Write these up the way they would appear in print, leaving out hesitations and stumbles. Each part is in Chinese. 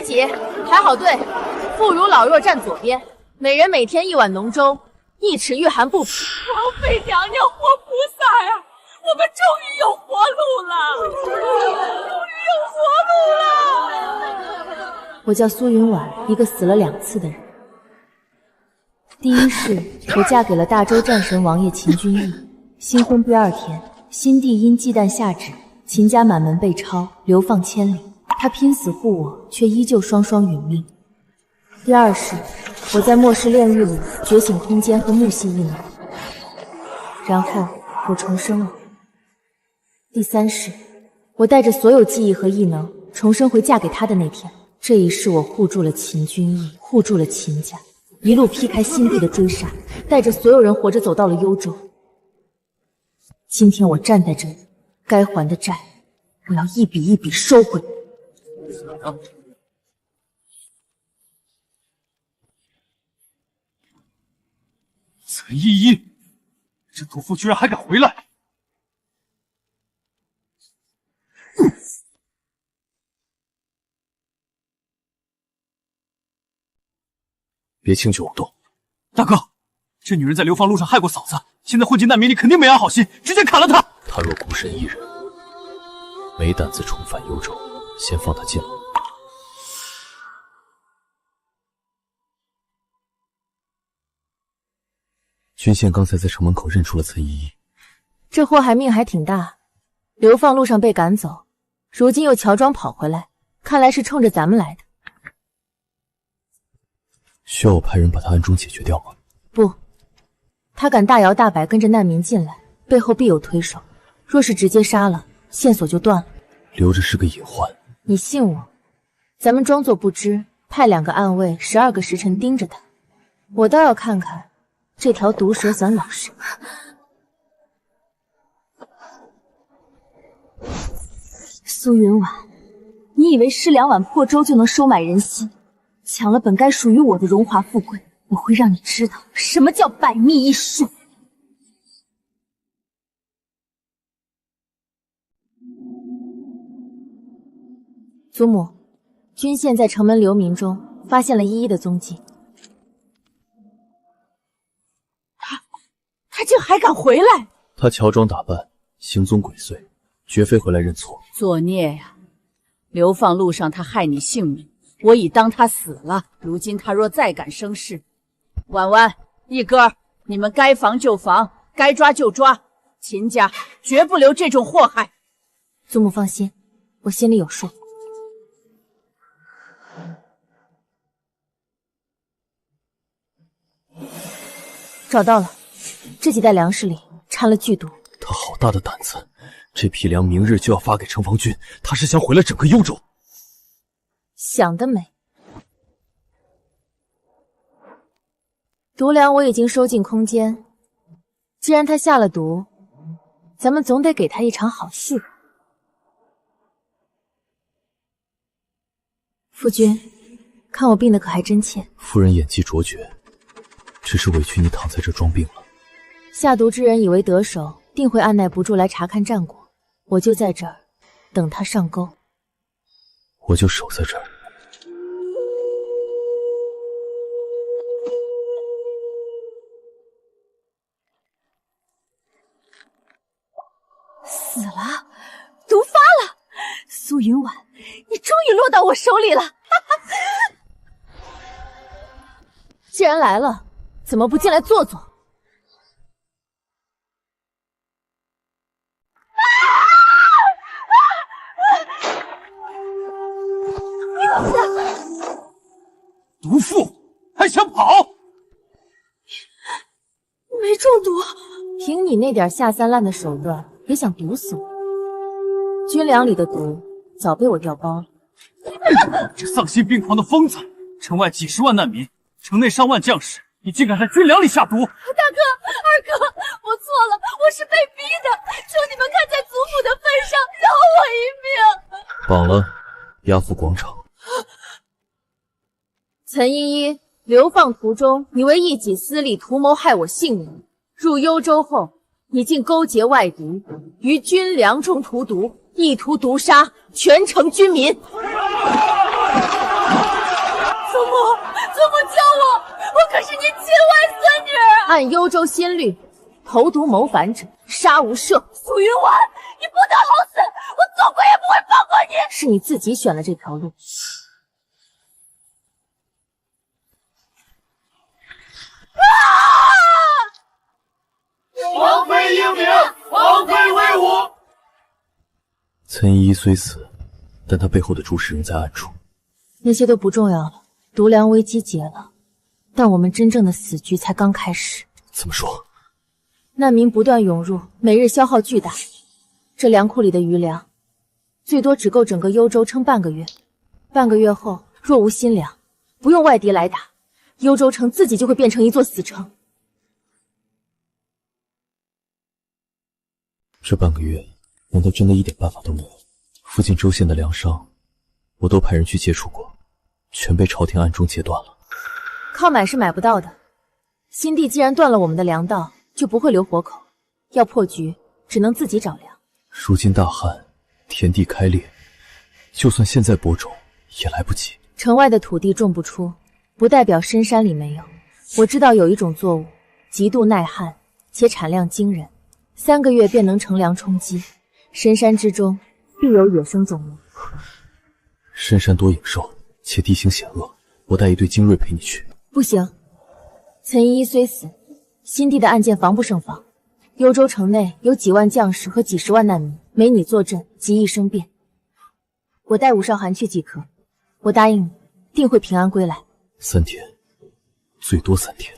知己，排好队，妇孺老弱站左边，每人每天1碗浓粥，1尺御寒布匹。王妃娘娘，活菩萨呀！我们终于有活路了！我叫苏云婉，一个死了2次的人。第一世，我嫁给了大周战神王爷秦君义。新婚第2天，新帝因忌惮下旨，秦家满门被抄，流放千里。他拼死护我，却依旧双双殒命。第2世，我在末世炼狱里觉醒空间和木系异能，然后我重生了。第3世，我带着所有记忆和异能重生回嫁给他的那天。这一世，我护住了秦君义，护住了秦家，一路劈开新帝的追杀，带着所有人活着走到了幽州。今天我站在这里，该还的债，我要一笔一笔收回。陈依依，这屠夫居然还敢回来！别轻举妄动。大哥，这女人在流放路上害过嫂子，现在混进难民里，肯定没安好心，直接砍了她。她若孤身一人，没胆子重返幽州，先放她进来。君县刚才在城门口认出了岑依依，这货还命还挺大，流放路上被赶走，如今又乔装跑回来，看来是冲着咱们来的。需要我派人把他暗中解决掉吗？不，他敢大摇大摆跟着难民进来，背后必有推手。若是直接杀了，线索就断了。留着是个隐患。你信我？咱们装作不知，派2个暗卫，12个时辰盯着他。我倒要看看这条毒蛇想咬谁。苏云婉，你以为吃2碗破粥就能收买人心？抢了本该属于我的荣华富贵，我会让你知道什么叫百密一疏。祖母，君县在城门流民中发现了依依的踪迹。他竟还敢回来！他乔装打扮，行踪鬼祟，绝非回来认错。作孽呀！流放路上他害你性命，我已当他死了。如今他若再敢生事，婉婉、一哥，你们该防就防，该抓就抓，秦家绝不留这种祸害。祖母放心，我心里有数。找到了，这几袋粮食里掺了剧毒。他好大的胆子！这批粮明日就要发给城防军，他是想毁了整个幽州。想得美！毒粮我已经收进空间，既然他下了毒，咱们总得给他一场好戏。夫君，看我病得可还真切。夫人演技卓绝，只是委屈你躺在这装病了。下毒之人以为得手，定会按耐不住来查看战果，我就在这儿等他上钩。我就守在这儿。死了，毒发了！苏云婉，你终于落到我手里了！既然来了，怎么不进来坐坐？毒妇还想跑？没中毒，凭你那点下三滥的手段，也想毒死我？军粮里的毒早被我调包了。这丧心病狂的疯子！城外几十万难民，城内上万将士，你竟敢在军粮里下毒！大哥、二哥，我错了，我是被逼的，求你们看在祖母的份上，饶我一命！绑了，押赴广场。岑依依，流放途中，你为一己私利，图谋害我性命。入幽州后，你竟勾结外敌，于军粮中荼毒，意图毒杀全城军民。是你亲外孙女！按幽州新律，投毒谋反者，杀无赦。苏云婉，你不得好死！我总归也不会放过你！是你自己选了这条路。王妃英明，王妃威武。岑依依虽死，但她背后的主使仍在暗处。那些都不重要了，毒粮危机解了，但我们真正的死局才刚开始。怎么说？难民不断涌入，每日消耗巨大，这粮库里的余粮，最多只够整个幽州撑半个月。半个月后，若无新粮，不用外敌来打，幽州城自己就会变成一座死城。这半个月，难道真的一点办法都没有？附近州县的粮商，我都派人去接触过，全被朝廷暗中截断了。靠买是买不到的。新帝既然断了我们的粮道，就不会留活口。要破局，只能自己找粮。如今大旱，田地开裂，就算现在播种，也来不及。城外的土地种不出，不代表深山里没有。我知道有一种作物，极度耐旱，且产量惊人，3个月便能乘凉充饥。深山之中，必有野生种物。深山多影兽，且地形险恶，我带一队精锐陪你去。不行，岑依依虽死，新帝的暗箭防不胜防。幽州城内有几万将士和几十万难民，没你坐镇，极易生变。我带武少寒去即可，我答应你，定会平安归来。3天，最多3天。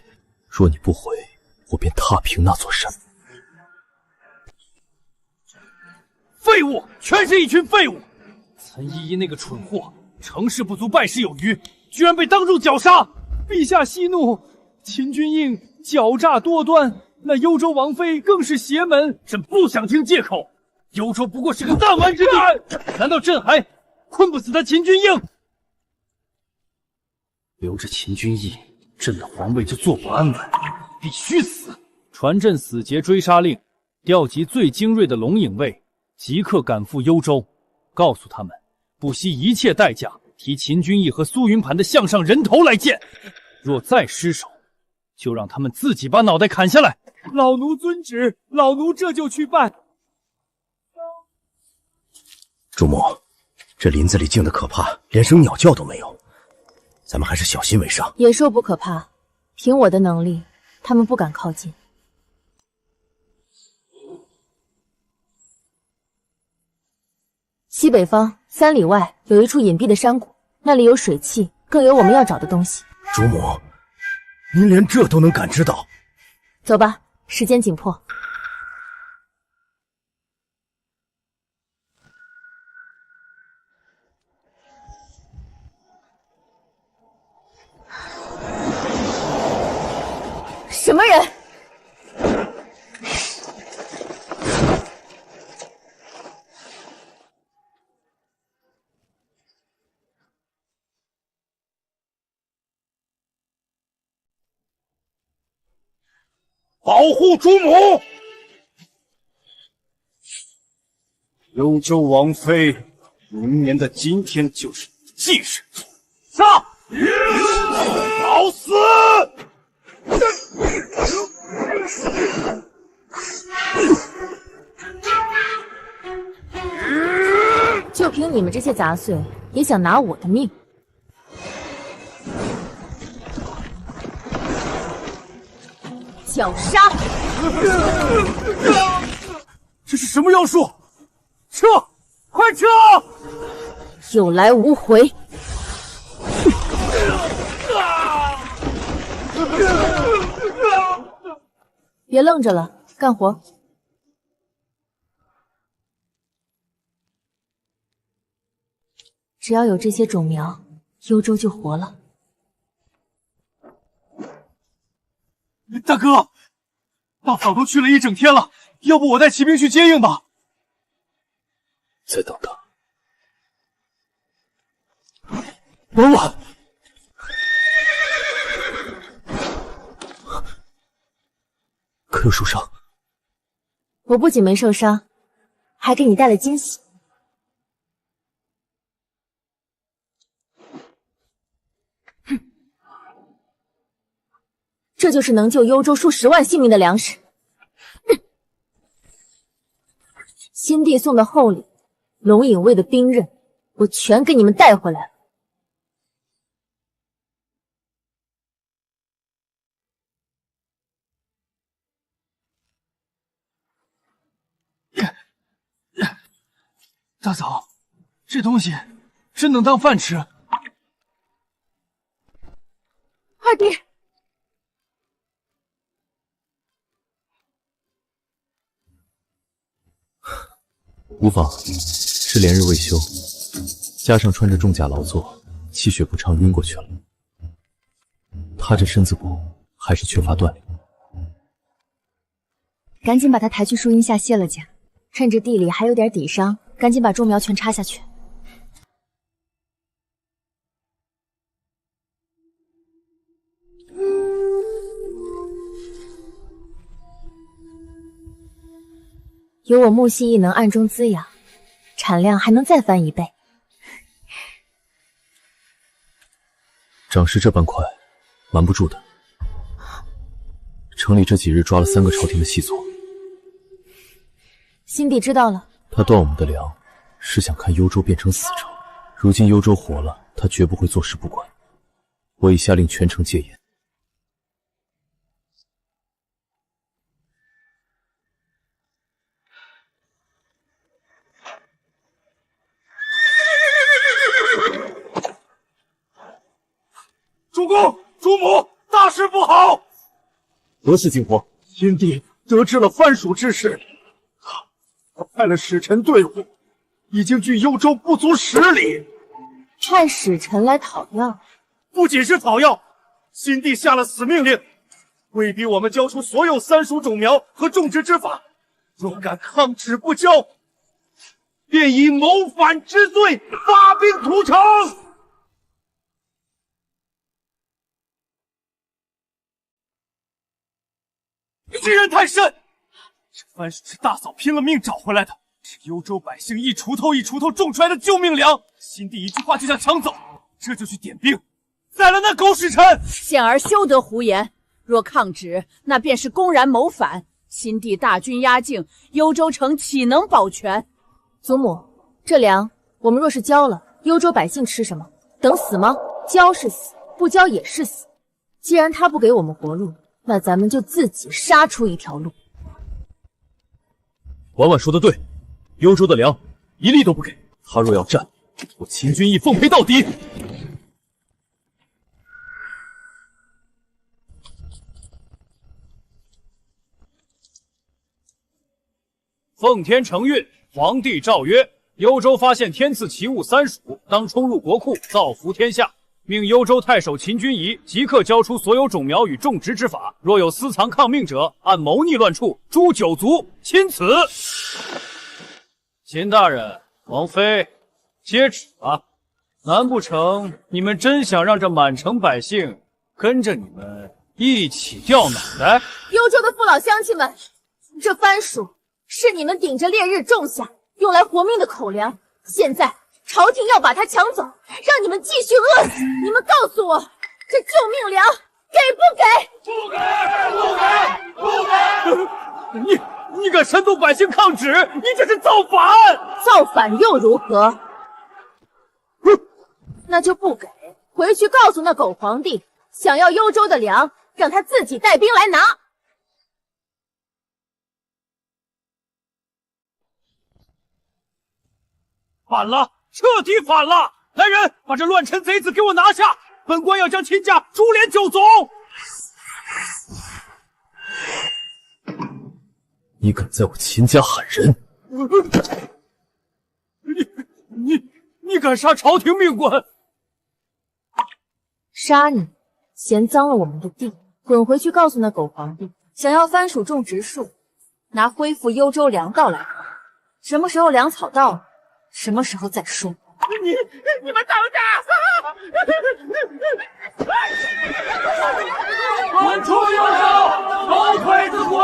若你不回，我便踏平那座山。废物，全是一群废物！岑依依那个蠢货，成事不足败事有余，居然被当众绞杀！陛下息怒，秦君应狡诈多端，那幽州王妃更是邪门。朕不想听借口，幽州不过是个弹丸之地，难道朕还困不死他秦君应？留着秦君应，朕的皇位就坐不安稳，必须死！传朕死节追杀令，调集最精锐的龙影卫，即刻赶赴幽州，告诉他们不惜一切代价提秦君义和苏云盘的项上人头来见。若再失手，就让他们自己把脑袋砍下来。老奴遵旨，老奴这就去办。主母，这林子里静得可怕，连声鸟叫都没有，咱们还是小心为上。野兽不可怕，凭我的能力，他们不敢靠近。西北方3里外有一处隐蔽的山谷，那里有水汽，更有我们要找的东西。主母，您连这都能感知到？走吧，时间紧迫。什么人？保护主母！幽州王妃，明年的今天就是你的忌日，杀！找死！就凭你们这些杂碎，也想拿我的命？绞杀！这是什么妖术？撤！快撤！有来无回。别愣着了，干活。只要有这些种苗，幽州就活了。大哥，大嫂都去了1整天了，要不我带骑兵去接应吧？再等等。婉婉，可有受伤？我不仅没受伤，还给你带了惊喜。这就是能救幽州数10万性命的粮食。新帝送的厚礼，龙影卫的兵刃，我全给你们带回来了。大嫂，这东西真能当饭吃？二弟，无妨，是连日未休，加上穿着重甲劳作，气血不畅晕过去了。他这身子骨还是缺乏锻炼。赶紧把他抬去树荫下卸了甲，趁着地里还有点底伤，赶紧把种苗全插下去。有我木系异能暗中滋养，产量还能再翻1倍。长势这般快，瞒不住的。城里这几日抓了3个朝廷的细作，新帝知道了，他断我们的粮，是想看幽州变成死城。如今幽州活了，他绝不会坐视不管。我已下令全城戒严。主公、主母，大事不好！何事惊慌？新帝得知了藩属之事，他派了使臣队伍，已经距幽州不足10里。派使臣来讨要，不仅是讨要，新帝下了死命令，威逼我们交出所有3属种苗和种植之法，若敢抗旨不交，便以谋反之罪发兵屠城。欺人太甚！这番薯是大嫂拼了命找回来的，是幽州百姓一锄头一锄头种出来的救命粮。新帝一句话就想抢走，这就去点兵，宰了那狗使臣。现儿休得胡言，若抗旨，那便是公然谋反。新帝大军压境，幽州城岂能保全？祖母，这粮我们若是交了，幽州百姓吃什么？等死吗？交是死，不交也是死。既然他不给我们活路，那咱们就自己杀出一条路。婉婉说的对，幽州的粮一粒都不给。他若要战，我秦军义奉陪到底。奉天承运，皇帝诏曰：幽州发现天赐奇物3属，当充入国库，造福天下。命幽州太守秦君仪即刻交出所有种苗与种植之法，若有私藏抗命者，按谋逆乱处诛9族，钦此。秦大人、王妃，接旨吧。难不成你们真想让这满城百姓跟着你们一起掉脑袋？幽州的父老乡亲们，这番薯是你们顶着烈日种下，用来活命的口粮，现在朝廷要把它抢走，让你们继续饿死。你们告诉我，这救命粮给不给？不给！不给！你敢煽动百姓抗旨，你这是造反！造反又如何？那就不给。回去告诉那狗皇帝，想要幽州的粮，让他自己带兵来拿。反了！彻底反了！来人，把这乱臣贼子给我拿下！本官要将秦家株连9族！你敢在我秦家喊人？你敢杀朝廷命官？杀你！嫌脏了我们的地，滚回去告诉那狗皇帝，想要番薯种植树，拿恢复幽州粮道来。什么时候粮草到了，什么时候再说。你们等着！滚出幽州，狗腿子滚！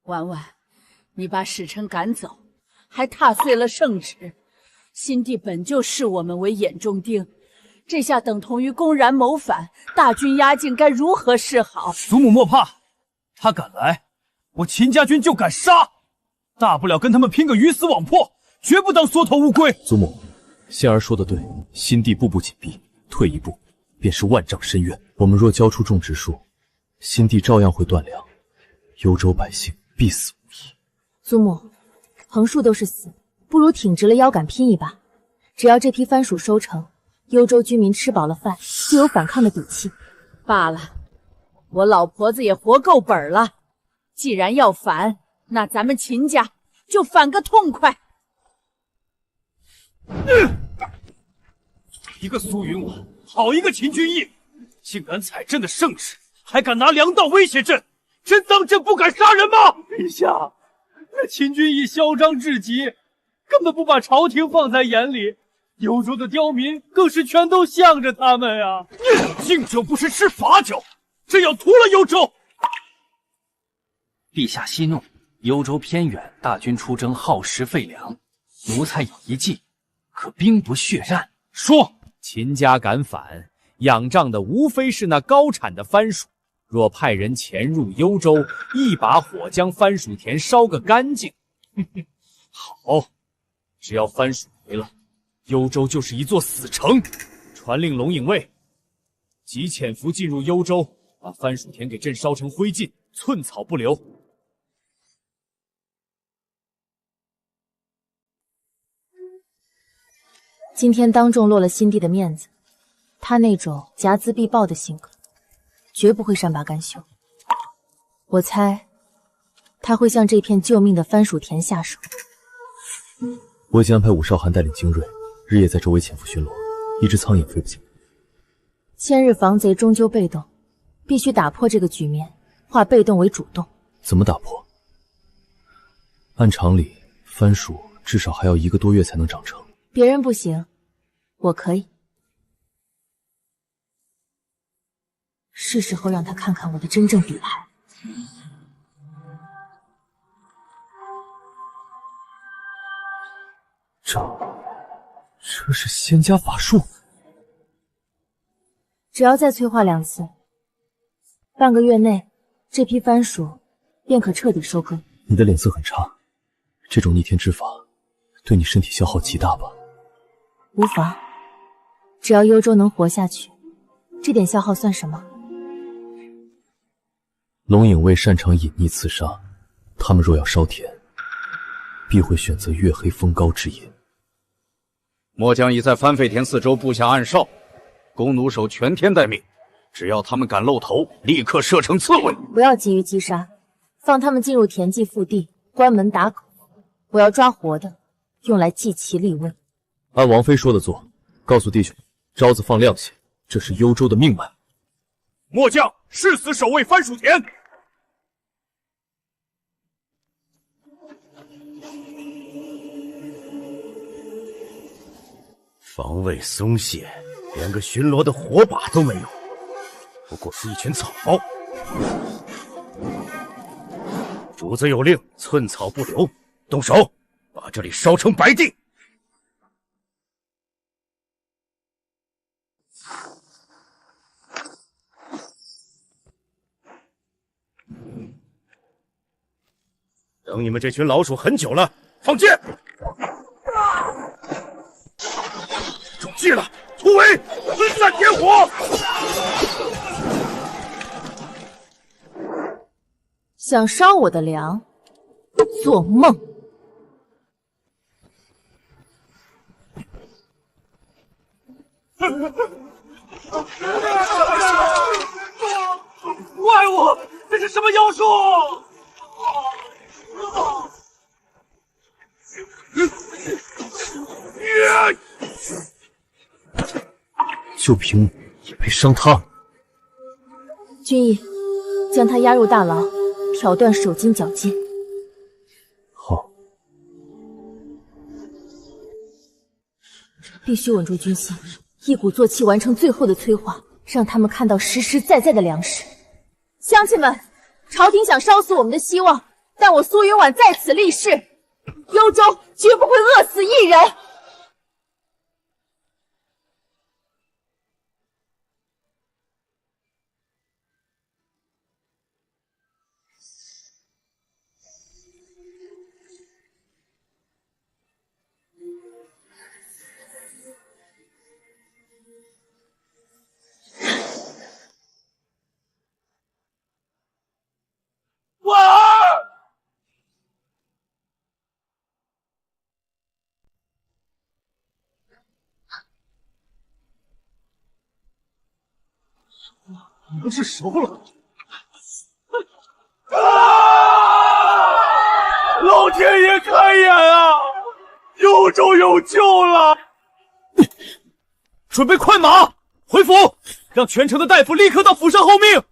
婉婉，你把使臣赶走，还踏碎了圣旨。新帝本就视我们为眼中钉，这下等同于公然谋反，大军压境，该如何是好？祖母莫怕，他敢来，我秦家军就敢杀，大不了跟他们拼个鱼死网破，绝不当缩头乌龟。祖母，仙儿说的对，心地步步紧逼，退一步便是万丈深渊。我们若交出种植术，心地照样会断粮，幽州百姓必死无疑。祖母，横竖都是死，不如挺直了腰杆拼一把。只要这批番薯收成，幽州居民吃饱了饭，就有反抗的底气。罢了，我老婆子也活够本了。既然要反，那咱们秦家就反个痛快。一个苏云婉，好一个秦君义，竟敢踩朕的圣旨，还敢拿粮道威胁朕，真当朕不敢杀人吗？陛下，那秦君义嚣张至极，根本不把朝廷放在眼里，幽州的刁民更是全都向着他们啊！敬酒不吃吃罚酒，朕要屠了幽州！陛下息怒，幽州偏远，大军出征耗时费粮，奴才有一计，可兵不血刃。说，秦家敢反，仰仗的无非是那高产的番薯。若派人潜入幽州，一把火将番薯田烧个干净，好，只要番薯没了，幽州就是一座死城。传令龙影卫，即潜伏进入幽州，把番薯田给朕烧成灰烬，寸草不留。今天当众落了心地的面子，他那种睚眦必报的性格，绝不会善罢甘休。我猜，他会向这片救命的番薯田下手。我已经安排武少涵带领精锐，日夜在周围潜伏巡逻，一只苍蝇飞不进。千日防贼终究被动，必须打破这个局面，化被动为主动。怎么打破？按常理，番薯至少还要1个多月才能长成。别人不行，我可以。是时候让他看看我的真正底牌。这是仙家法术。只要再催化2次，半个月内，这批番薯便可彻底收割。你的脸色很差，这种逆天之法对你身体消耗极大吧？无妨，只要幽州能活下去，这点消耗算什么？龙影卫擅长隐匿刺杀，他们若要烧田，必会选择月黑风高之夜。末将已在番废田4周布下暗哨，弓弩手全天待命，只要他们敢露头，立刻射成刺猬。不要急于击杀，放他们进入田忌腹地，关门打狗。我要抓活的，用来祭其立威。按王妃说的做，告诉弟兄，招子放亮些，这是幽州的命脉。末将誓死守卫番薯田。防卫松懈，连个巡逻的火把都没有，不过是一群草包。主子有令，寸草不留，动手，把这里烧成白地。等你们这群老鼠很久了，放箭！中计了，突围，分散点火！想烧我的粮，做梦！怪物，这是什么妖术？就凭你也配伤他？君毅，将他押入大牢，挑断手筋脚筋。好，必须稳住军心，一鼓作气完成最后的催化，让他们看到实实在在的粮食。乡亲们，朝廷想烧死我们的希望，但我苏云婉在此立誓，幽州绝不会饿死一人。不是熟了。老天爷开眼啊！幽州有救了！准备快马回府，让全城的大夫立刻到府上候命。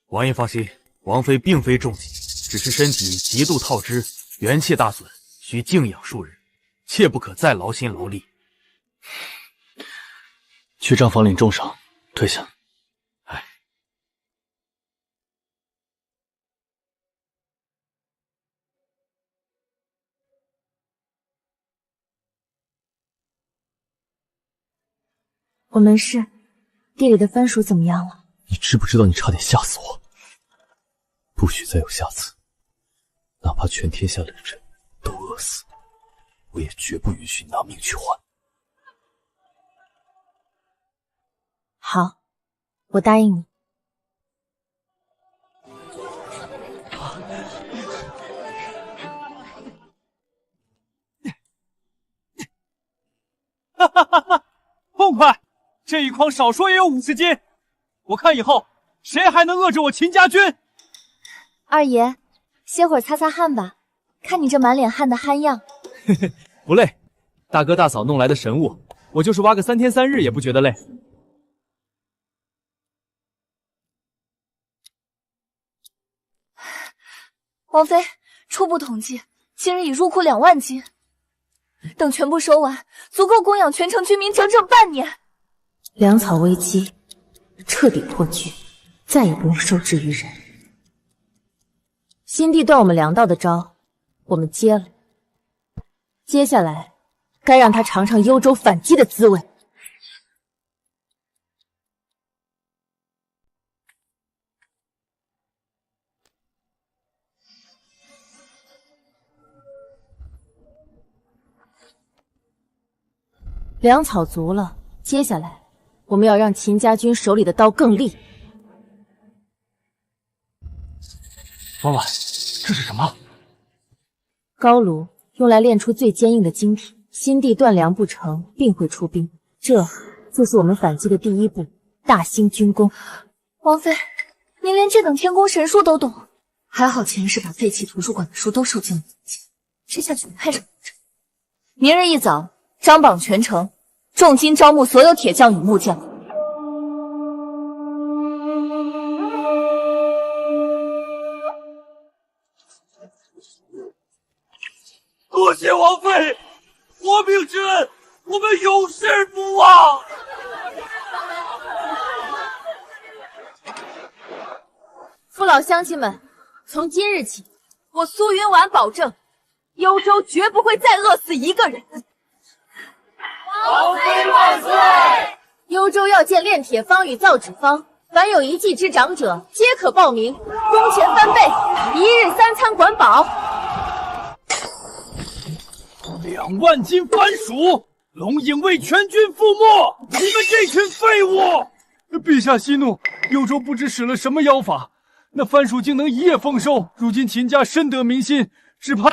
王爷放心，王妃并非重疾，只是身体极度透支，元气大损，需静养数日，切不可再劳心劳力。去账房领重赏，退下。我没事，地里的番薯怎么样了？你知不知道你差点吓死我？不许再有下次，哪怕全天下的人都饿死，我也绝不允许拿命去换。好，我答应你。哈哈哈哈！痛快！这一筐少说也有50斤，我看以后谁还能饿着我秦家军？二爷，歇会儿擦擦汗吧，看你这满脸汗的憨样。嘿嘿，不累，大哥大嫂弄来的神物，我就是挖个3天3日也不觉得累。王妃，初步统计，今日已入库2万斤，等全部收完，足够供养全城居民整整半年。粮草危机彻底破局，再也不用受制于人。新帝断我们粮道的招，我们接了。接下来，该让他尝尝幽州反击的滋味。粮草足了，接下来我们要让秦家军手里的刀更利。婉婉，这是什么？高炉用来炼出最坚硬的晶体，新帝断粮不成，定会出兵。这就是我们反击的第一步——大兴军功。王妃，您连这等天宫神术都懂，还好前世把废弃图书馆的书都收进了自己，这下去派上用场。明日一早，张榜全城，重金招募所有铁匠与木匠。多谢王妃，活命之恩，我们永世不忘。父老乡亲们，从今日起，我苏云婉保证，幽州绝不会再饿死一个人。王妃万岁！幽州要建炼铁坊与造纸坊，凡有一技之长者，皆可报名，工钱翻倍，1日3餐管饱。2万斤番薯，龙影卫全军覆没！你们这群废物！陛下息怒，幽州不知使了什么妖法，那番薯竟能一夜丰收。如今秦家深得民心，只怕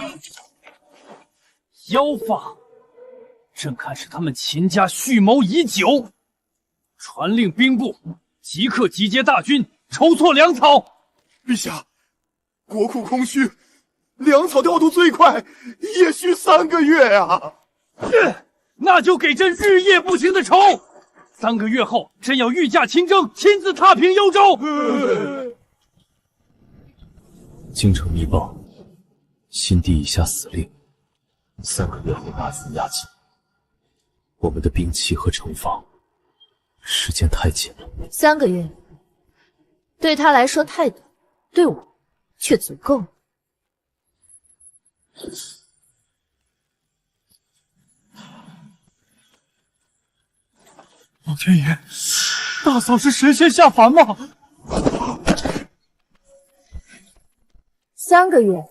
妖法。朕看是他们秦家蓄谋已久，传令兵部即刻集结大军，筹措粮草。陛下，国库空虚，粮草调度最快也需3个月啊！那就给朕日夜不停的筹，3个月后，朕要御驾亲征，亲自踏平幽州。京城密报，新帝已下死令，3个月后大肆压境。我们的兵器和城防时间太紧了。3个月，对他来说太短，对我却足够了。老天爷，大嫂是神仙下凡吗？3个月，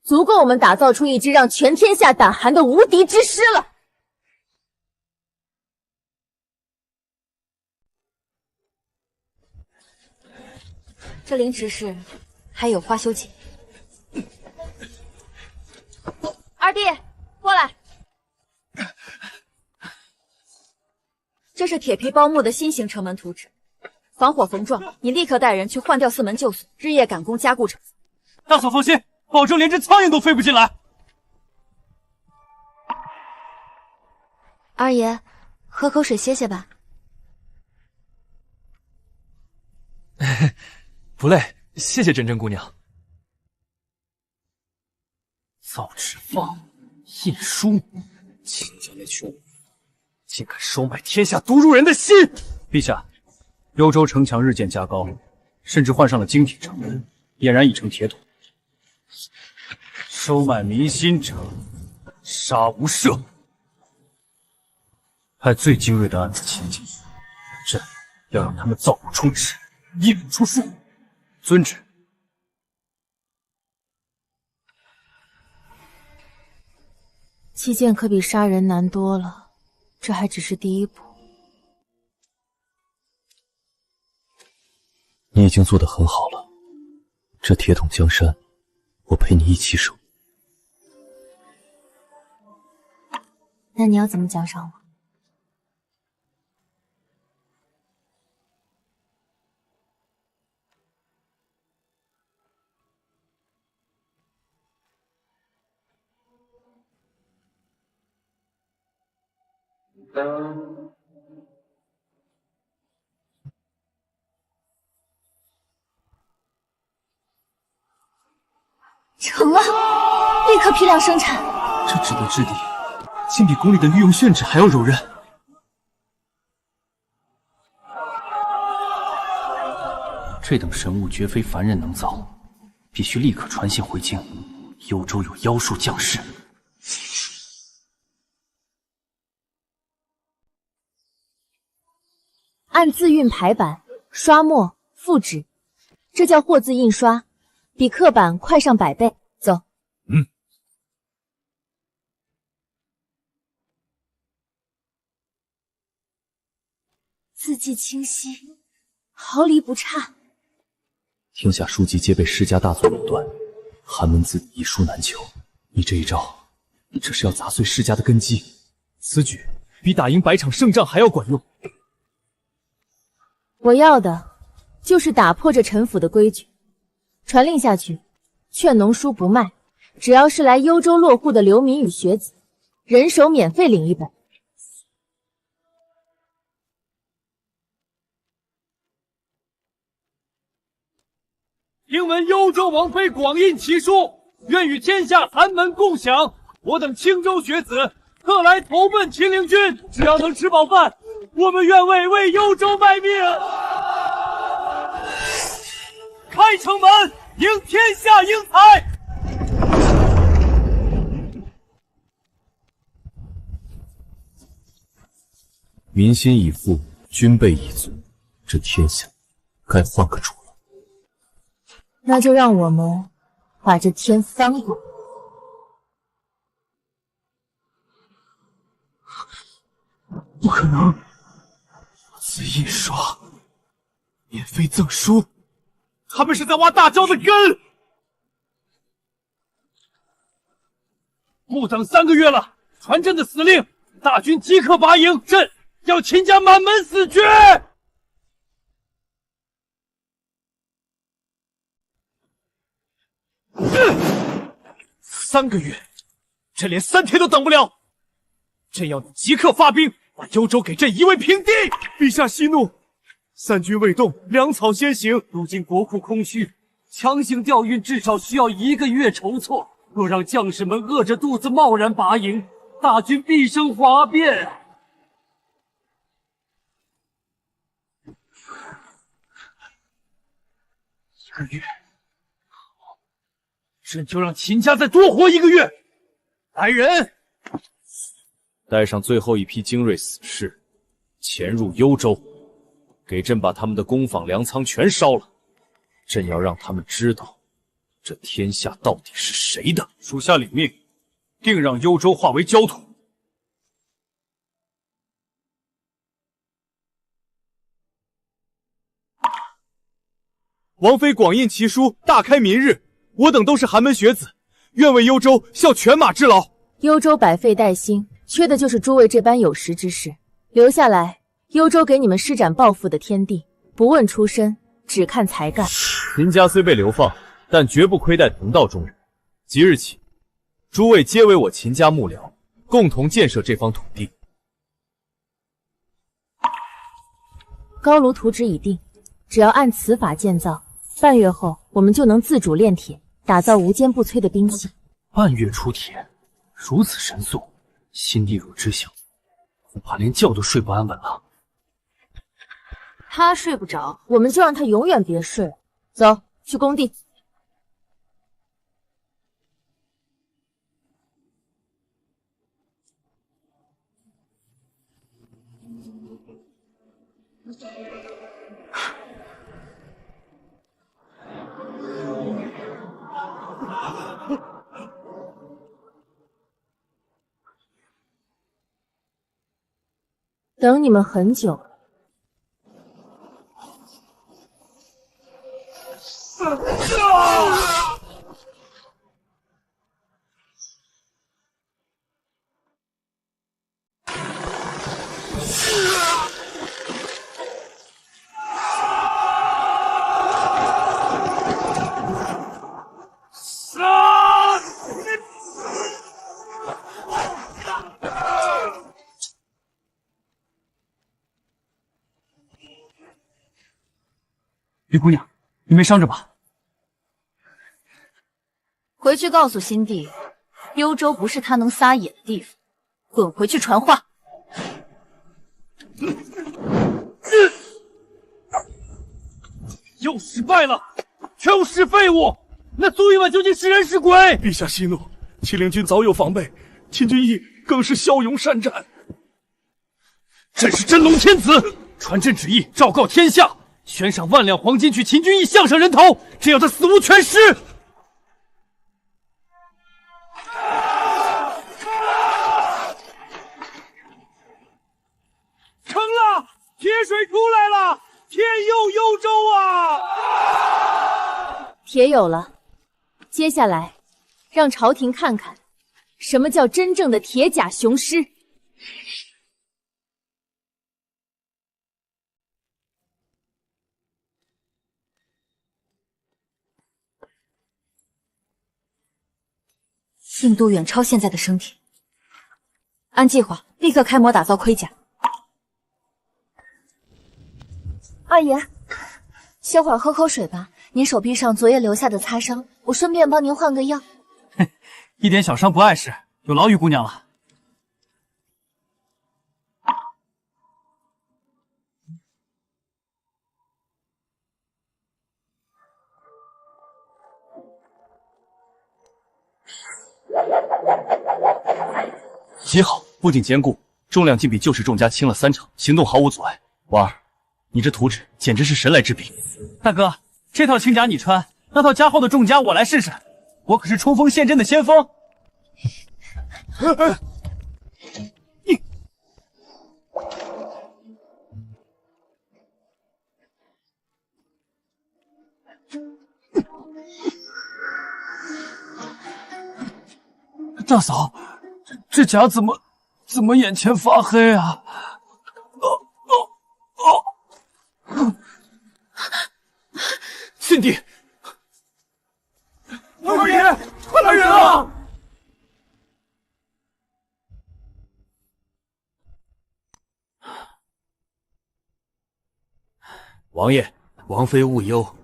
足够我们打造出一支让全天下胆寒的无敌之师了。这灵执事还有花修姐。二弟，过来。这是铁皮包木的新型城门图纸，防火防撞。你立刻带人去换掉4门旧锁，日夜赶工加固城。大嫂放心，保证连只苍蝇都飞不进来。二爷，喝口水歇歇吧。不累，谢谢珍珍姑娘。造纸坊、印书，秦家那群武夫竟敢收买天下读书人的心！陛下，幽州城墙日渐加高，甚至换上了精体城门，俨然已成铁桶。收买民心者，杀无赦。派最精锐的案子擒进，朕要让他们造骨充齿，一骨出数。遵旨。击剑可比杀人难多了，这还只是第一步。你已经做得很好了，这铁桶江山，我陪你一起守。那你要怎么奖赏我？成了，立刻批量生产。这纸的质地，竟比宫里的御用宣纸还要柔韧。这等神物绝非凡人能造，必须立刻传信回京。幽州有妖术降世。按字韵排版、刷墨、复纸，这叫货字印刷，比刻版快上100倍。走。字迹清晰，毫厘不差。天下书籍皆被世家大族垄断，寒门子弟一书难求。你这一招，这是要砸碎世家的根基。此举比打赢100场胜仗还要管用。我要的就是打破这陈府的规矩，传令下去，劝农书不卖，只要是来幽州落户的流民与学子，人手免费领1本。听闻幽州王妃广印奇书，愿与天下寒门共享。我等青州学子特来投奔秦陵君，只要能吃饱饭，我们愿为幽州卖命。开城门，迎天下英才！民心已复，军备已足，这天下该换个主了。那就让我们把这天翻过。不可能！此印刷，免费赠书，他们是在挖大招的根。不等3个月了，传朕的死令，大军即刻拔营，朕要秦家满门死绝！3个月，朕连3天都等不了。朕要你即刻发兵，把幽州给朕夷为平地。陛下息怒，三军未动，粮草先行。如今国库空虚，强行调运至少需要1个月筹措。若让将士们饿着肚子贸然拔营，大军必生哗变。1个月，好，朕就让秦家再多活1个月。来人！带上最后一批精锐死士，潜入幽州，给朕把他们的工坊粮仓全烧了。朕要让他们知道，这天下到底是谁的。属下领命，定让幽州化为焦土。王妃广印奇书，大开民日。我等都是寒门学子，愿为幽州效犬马之劳。幽州百废待兴，缺的就是诸位这般有识之士。留下来，幽州给你们施展抱负的天地，不问出身，只看才干。秦家虽被流放，但绝不亏待同道中人。即日起，诸位皆为我秦家幕僚，共同建设这方土地。高炉图纸已定，只要按此法建造，半月后我们就能自主炼铁，打造无坚不摧的兵器。半月出铁，如此神速，新帝若知晓，恐怕连觉都睡不安稳了。他睡不着，我们就让他永远别睡了。走，去工地。等你们很久了。玉姑娘，你没伤着吧？回去告诉新帝，幽州不是他能撒野的地方，滚回去传话。又失败了，全是废物！那苏玉婉究竟是人是鬼？陛下息怒，麒麟军早有防备，秦军义更是骁勇善战。朕是真龙天子，传朕旨意，昭告天下，悬赏1万两黄金取秦军义项上人头，只要他死无全尸。成了，铁水出来了，天佑幽州啊！铁有了，接下来让朝廷看看什么叫真正的铁甲雄狮。印度远超现在的身体，按计划立刻开模打造盔甲。二爷，歇会儿喝口水吧。您手臂上昨夜留下的擦伤，我顺便帮您换个药。一点小伤不碍事，有劳玉姑娘了。极好，不仅坚固，重量竟比旧时重甲轻了3成，行动毫无阻碍。婉儿，你这图纸简直是神来之笔。大哥，这套轻甲你穿，那套加厚的重甲我来试试。我可是冲锋陷阵的先锋。大嫂，这甲怎么眼前发黑啊？信帝，二爷，快来人啊！王爷，王妃勿忧，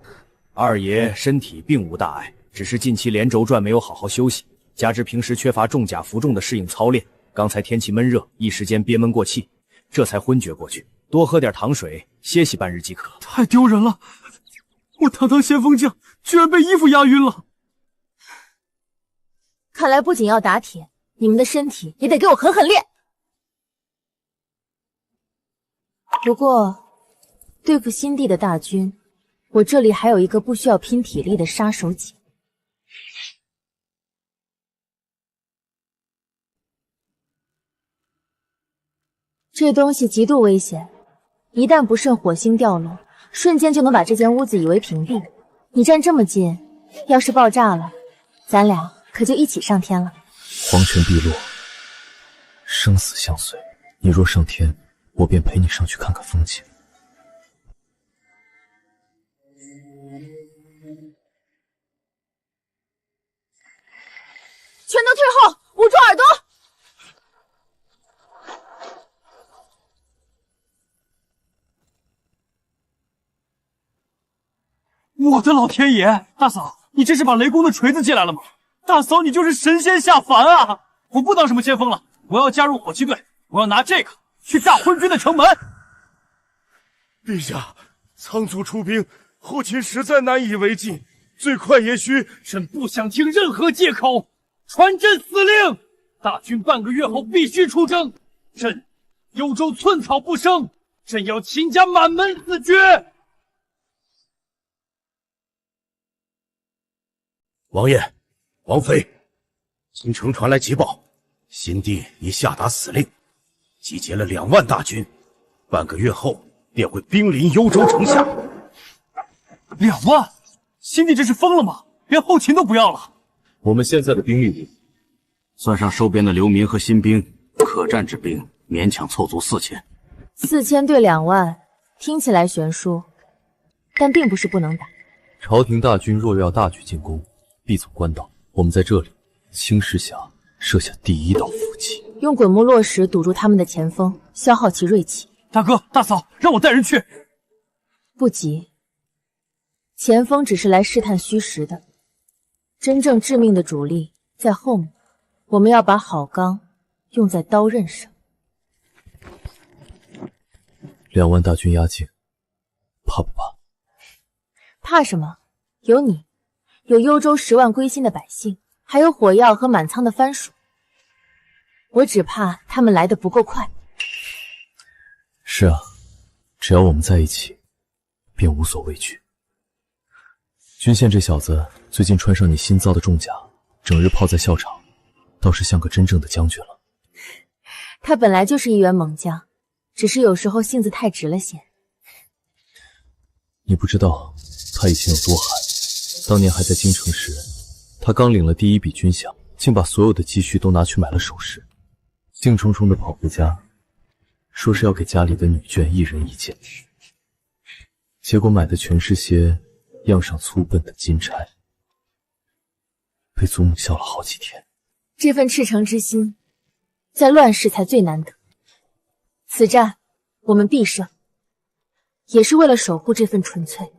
二爷身体并无大碍，只是近期连轴转没有好好休息，加之平时缺乏重甲服重的适应操练，刚才天气闷热，一时间憋闷过气，这才昏厥过去。多喝点糖水，歇息半日即可。太丢人了！我堂堂先锋将，居然被衣服压晕了。看来不仅要打铁，你们的身体也得给我狠狠练。不过，对付新帝的大军，我这里还有一个不需要拼体力的杀手锏。这东西极度危险，一旦不慎火星掉落，瞬间就能把这间屋子夷为平地。你站这么近，要是爆炸了，咱俩可就一起上天了。黄泉碧落，生死相随。你若上天，我便陪你上去看看风景。全都退后，捂住耳朵！我的老天爷！大嫂，你这是把雷公的锤子借来了吗？大嫂，你就是神仙下凡啊！我不当什么先锋了，我要加入火器队，我要拿这个去炸昏君的城门。陛下，仓促出兵，后勤实在难以为继，最快也需……朕不想听任何借口，传朕司令，大军半个月后必须出征。朕幽州寸草不生，朕要秦家满门死绝。王爷，王妃，京城传来急报，新帝已下达死令，集结了2万大军，半个月后便会兵临幽州城下。2万？新帝这是疯了吗？连后勤都不要了？我们现在的兵力里，算上收编的流民和新兵，可战之兵勉强凑足4000。4000对2万，听起来悬殊，但并不是不能打。朝廷大军若要大举进攻，必走官道。我们在这里，青石峡设下第1道伏击，用滚木落石堵住他们的前锋，消耗其锐气。大哥大嫂，让我带人去。不急，前锋只是来试探虚实的，真正致命的主力在后面。我们要把好钢用在刀刃上。2万大军压境，怕不怕？怕什么？有你，有幽州10万归心的百姓，还有火药和满仓的番薯。我只怕他们来得不够快。是啊，只要我们在一起，便无所畏惧。君宪这小子最近穿上你新造的重甲，整日泡在校场，倒是像个真正的将军了。他本来就是一员猛将，只是有时候性子太直了些。你不知道他以前有多狠。当年还在京城时，他刚领了第1笔军饷，竟把所有的积蓄都拿去买了首饰，兴冲冲地跑回家，说是要给家里的女眷1人1件，结果买的全是些样上粗笨的金钗，被祖母笑了好几天。这份赤诚之心，在乱世才最难得。此战我们必胜，也是为了守护这份纯粹。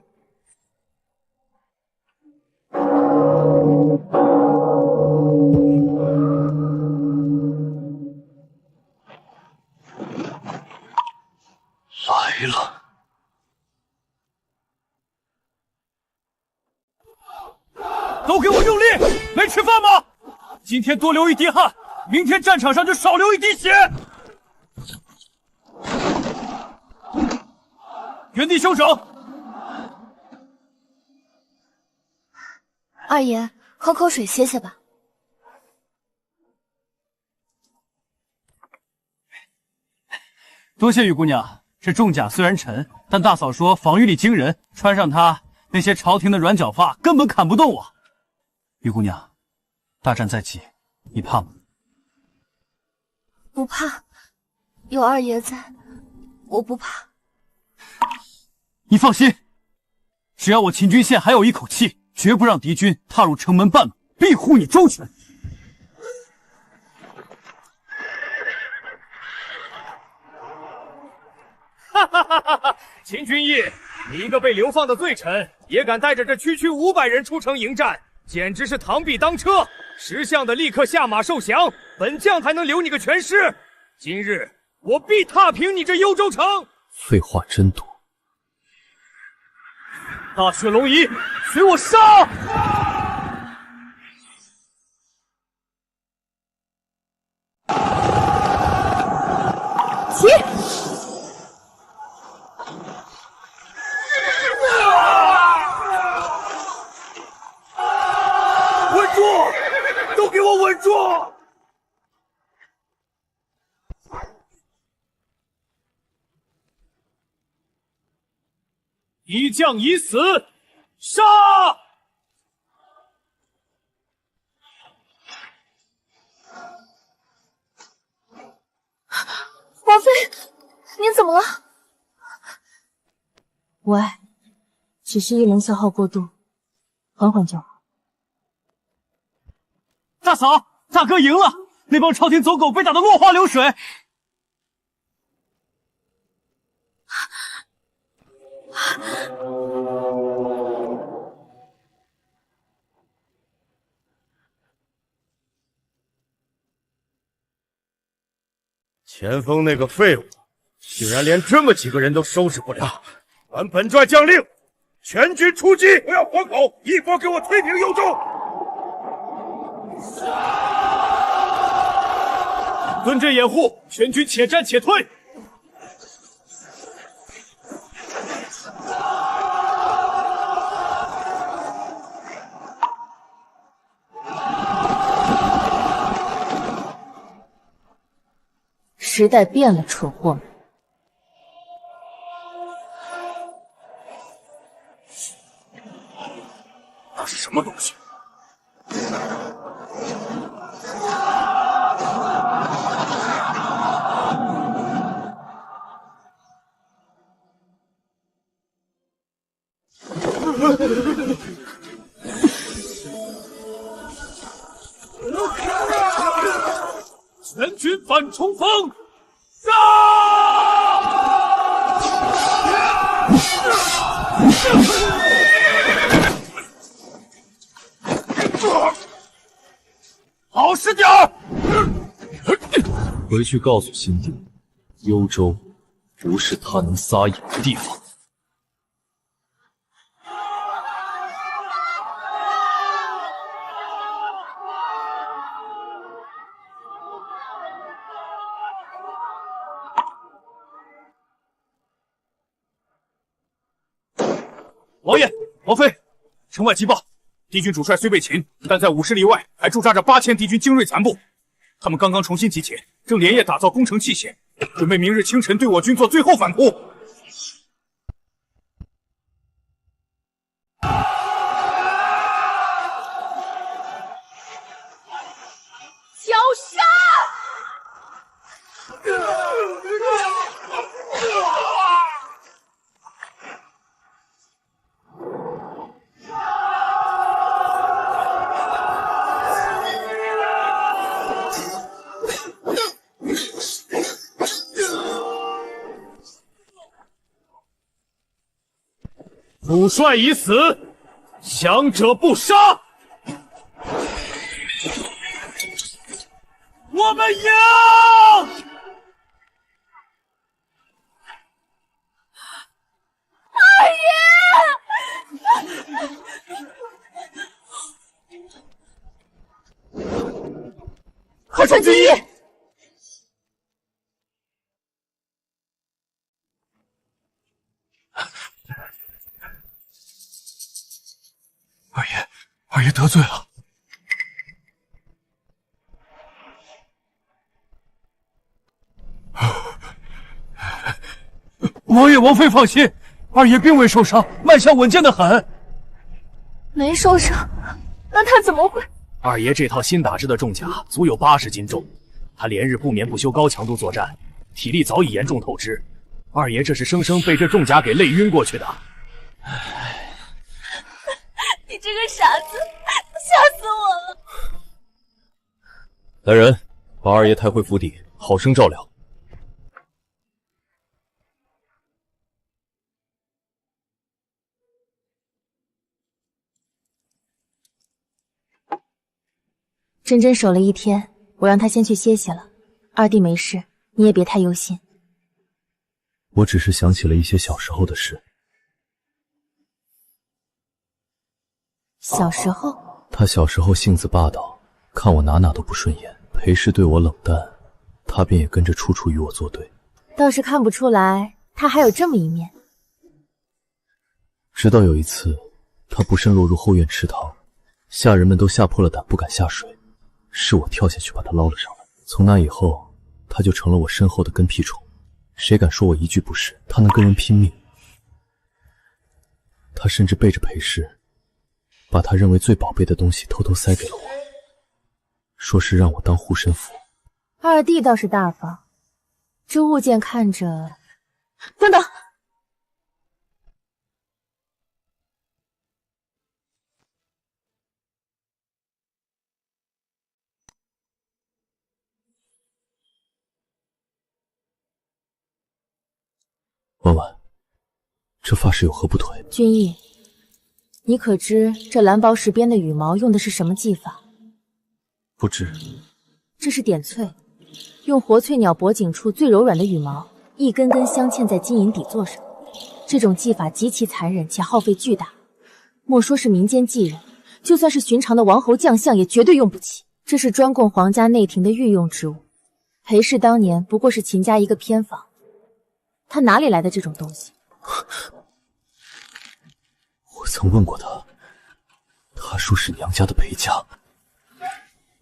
来了！都给我用力！没吃饭吗？今天多流一滴汗，明天战场上就少流一滴血。原地休手！二爷，喝口水歇歇吧。多谢雨姑娘。这重甲虽然沉，但大嫂说防御力惊人，穿上它，那些朝廷的软脚发根本砍不动我。雨姑娘，大战在即，你怕吗？不怕，有二爷在，我不怕。你放心，只要我秦军宪还有一口气，绝不让敌军踏入城门半步，必护你周全。哈哈哈哈哈！秦军义，你一个被流放的罪臣，也敢带着这区500人出城迎战，简直是螳臂当车！识相的立刻下马受降，本将才能留你个全尸。今日我必踏平你这幽州城！废话真多。大雪龙仪，随我杀！起！稳住！都给我稳住！一将已死，杀！王妃，您怎么了？无碍，只是一人消耗过度，缓缓就好。大嫂，大哥赢了，那帮朝廷走狗被打得落花流水。前锋那个废物，竟然连这么几个人都收拾不了！按本传将令，全军出击，不要活口，一波给我推平幽州！蹲阵掩护，全军且战且退。时代变了，蠢货们！那是什么东西？全军反冲锋！杀！老实点儿！回去告诉新帝，幽州不是他能撒野的地方。王爷、王妃，城外急报，敌军主帅虽被擒，但在50里外还驻扎着8000敌军精锐残部。他们刚刚重新集结，正连夜打造攻城器械，准备明日清晨对我军做最后反扑。小杀！主帅已死，降者不杀。我们赢！二爷！快传军医！二爷得罪了。王爷、王妃放心，二爷并未受伤，脉象稳健的很。没受伤，那他怎么会？二爷这套新打制的重甲足有80斤重，他连日不眠不休高强度作战，体力早已严重透支。二爷这是生生被这重甲给累晕过去的。你这个傻子，吓死我了！来人，把二爷抬回府邸，好生照料。珍珍守了一天，我让她先去歇歇了。二弟没事，你也别太忧心。我只是想起了一些小时候的事。小时候，他小时候性子霸道，看我哪都不顺眼，裴氏对我冷淡，他便也跟着处处与我作对。倒是看不出来，他还有这么一面。直到有一次，他不慎落入后院池塘，下人们都吓破了胆，不敢下水，是我跳下去把他捞了上来。从那以后，他就成了我身后的跟屁虫，谁敢说我一句不是，他能跟人拼命。他甚至背着裴氏，把他认为最宝贝的东西偷偷塞给了我，说是让我当护身符。二弟倒是大方，这物件看着等等，婉婉，这发饰有何不妥？君逸，你可知这蓝宝石编的羽毛用的是什么技法？不知。这是点翠，用活翠鸟脖颈处最柔软的羽毛，一根根镶嵌在金银底座上。这种技法极其残忍且耗费巨大，莫说是民间技人，就算是寻常的王侯将相也绝对用不起。这是专供皇家内廷的御用之物，裴氏当年不过是秦家一个偏房，他哪里来的这种东西？我曾问过他，他说是娘家的陪嫁。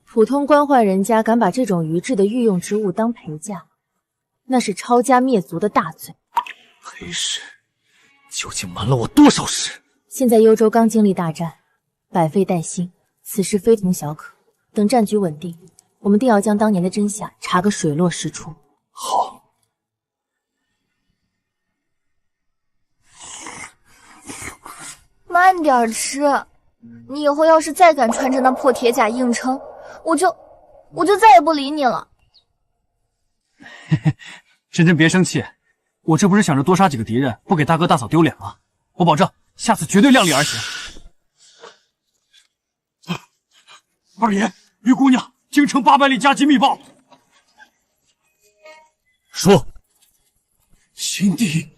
普通官宦人家敢把这种愚质的御用之物当陪嫁，那是抄家灭族的大罪。裴氏究竟瞒了我多少事？现在幽州刚经历大战，百废待兴，此事非同小可。等战局稳定，我们定要将当年的真相查个水落石出。好。慢点吃，你以后要是再敢穿着那破铁甲硬撑，我就再也不理你了。珍珍别生气，我这不是想着多杀几个敌人，不给大哥大嫂丢脸吗？我保证下次绝对量力而行。二爷，玉姑娘，京城800里加急密报。说，新帝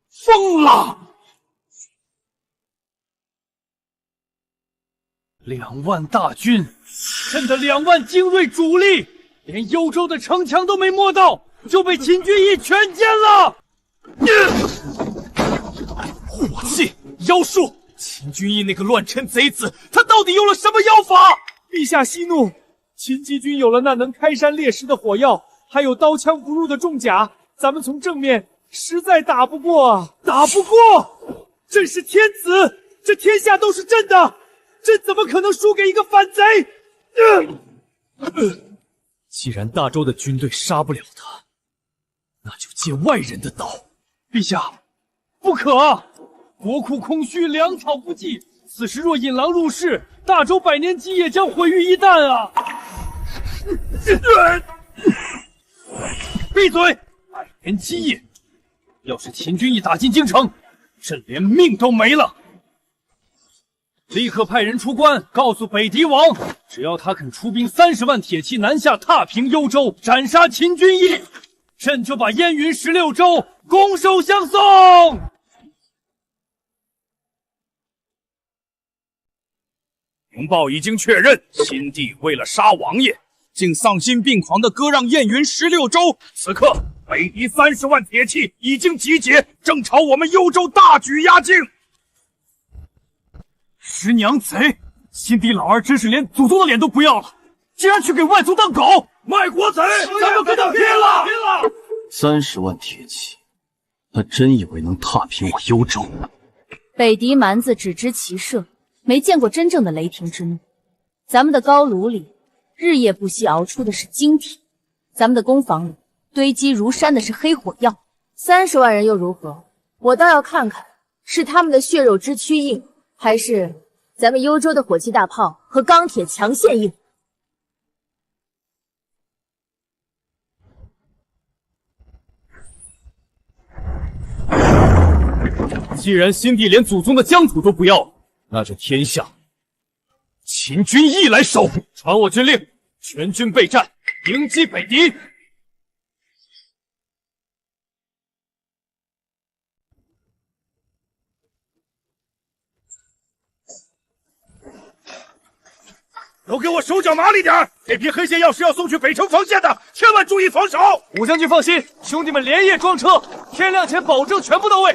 疯了。2万大军，朕的2万精锐主力，连幽州的城墙都没摸到，就被秦军义全歼了。火器、妖术，秦军义那个乱臣贼子，他到底用了什么妖法？陛下息怒，秦击军有了那能开山裂石的火药，还有刀枪不入的重甲，咱们从正面实在打不过啊！打不过！朕是天子，这天下都是朕的，朕怎么可能输给一个反贼？既然大周的军队杀不了他，那就借外人的刀。陛下，不可啊！国库空虚，粮草不济，此时若引狼入室，大周100年基业将毁于一旦啊！闭嘴！100年基业，要是秦军一打进京城，朕连命都没了。立刻派人出关，告诉北狄王，只要他肯出兵30万铁骑南下，踏平幽州，斩杀秦军义，朕就把燕云16州拱手相送。情报已经确认，新帝为了杀王爷，竟丧心病狂地割让燕云16州。此刻，北狄30万铁骑已经集结，正朝我们幽州大举压境。师娘贼！新帝老儿真是连祖宗的脸都不要了，竟然去给外族当狗，卖国贼！咱们跟他拼了！30万铁骑，他真以为能踏平我幽州？北狄蛮子只知骑射，没见过真正的雷霆之怒。咱们的高炉里日夜不息熬出的是精铁，咱们的攻防里堆积如山的是黑火药。30万人又如何？我倒要看看是他们的血肉之躯硬，还是咱们幽州的火器大炮和钢铁强线硬。既然新帝连祖宗的疆土都不要，那这天下秦军义来守。传我军令，全军备战，迎击北狄。都给我手脚麻利点！这批黑线药是要送去北城防线的，千万注意防守。武将军放心，兄弟们连夜装车，天亮前保证全部到位。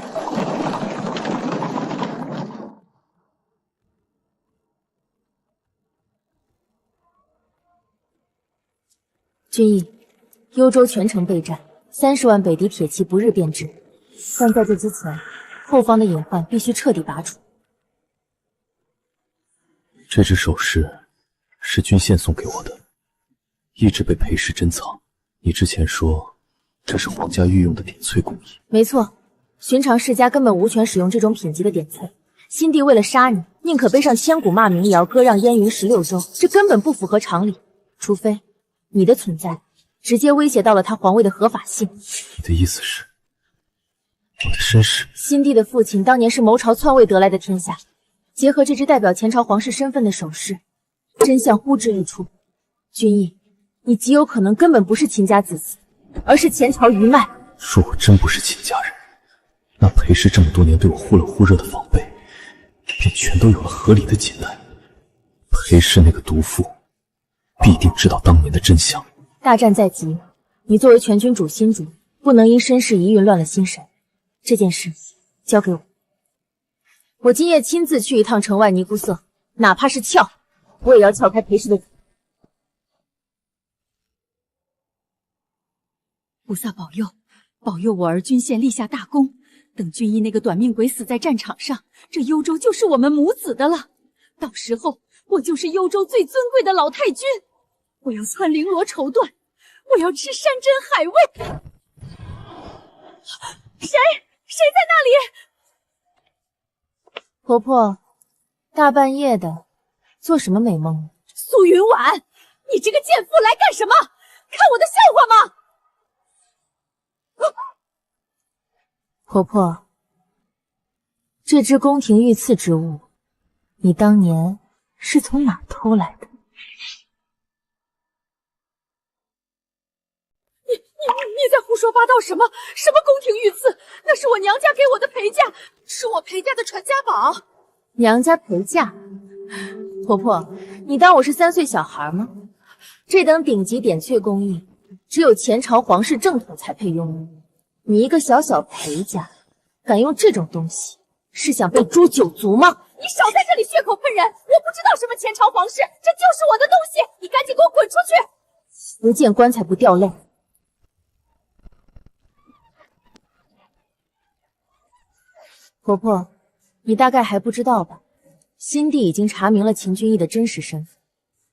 君毅，幽州全城备战，30万北狄铁骑不日便至。但在这之前，后方的隐患必须彻底拔除。这只首饰是君献送给我的，一直被裴氏珍藏。你之前说这是皇家御用的点翠工艺。没错，寻常世家根本无权使用这种品级的点翠。新帝为了杀你，宁可背上千古骂名，也要割让燕云16州，这根本不符合常理。除非你的存在直接威胁到了他皇位的合法性。你的意思是，我的身世？新帝的父亲当年是谋朝篡位得来的天下，结合这只代表前朝皇室身份的首饰，真相呼之欲出。君毅，你极有可能根本不是秦家子嗣，而是前朝余脉。若我真不是秦家人，那裴氏这么多年对我忽冷忽热的防备，便全都有了合理的解答。裴氏那个毒妇，必定知道当年的真相。大战在即，你作为全军主心主，不能因身世疑云乱了心神。这件事交给我，我今夜亲自去一趟城外尼姑瑟，哪怕是撬，我也要撬开裴氏的嘴。菩萨保佑，保佑我儿君献立下大功。等君毅那个短命鬼死在战场上，这幽州就是我们母子的了。到时候我就是幽州最尊贵的老太君。我要穿绫罗绸缎，我要吃山珍海味。谁在那里？婆婆，大半夜的，做什么美梦？苏云婉，你这个贱妇来干什么？看我的笑话吗？婆婆，这只宫廷御赐之物，你当年是从哪儿偷来的？你在胡说八道什么？什么宫廷御赐？那是我娘家给我的陪嫁，是我裴家的传家宝。娘家陪嫁？婆婆，你当我是3岁小孩吗？这等顶级点翠工艺，只有前朝皇室正统才配拥有。你一个小小裴家，敢用这种东西，是想被诛9族吗？你少在这里血口喷人！我不知道什么前朝皇室，这就是我的东西！你赶紧给我滚出去！不见棺材不掉泪。婆婆，你大概还不知道吧？新帝已经查明了秦君毅的真实身份，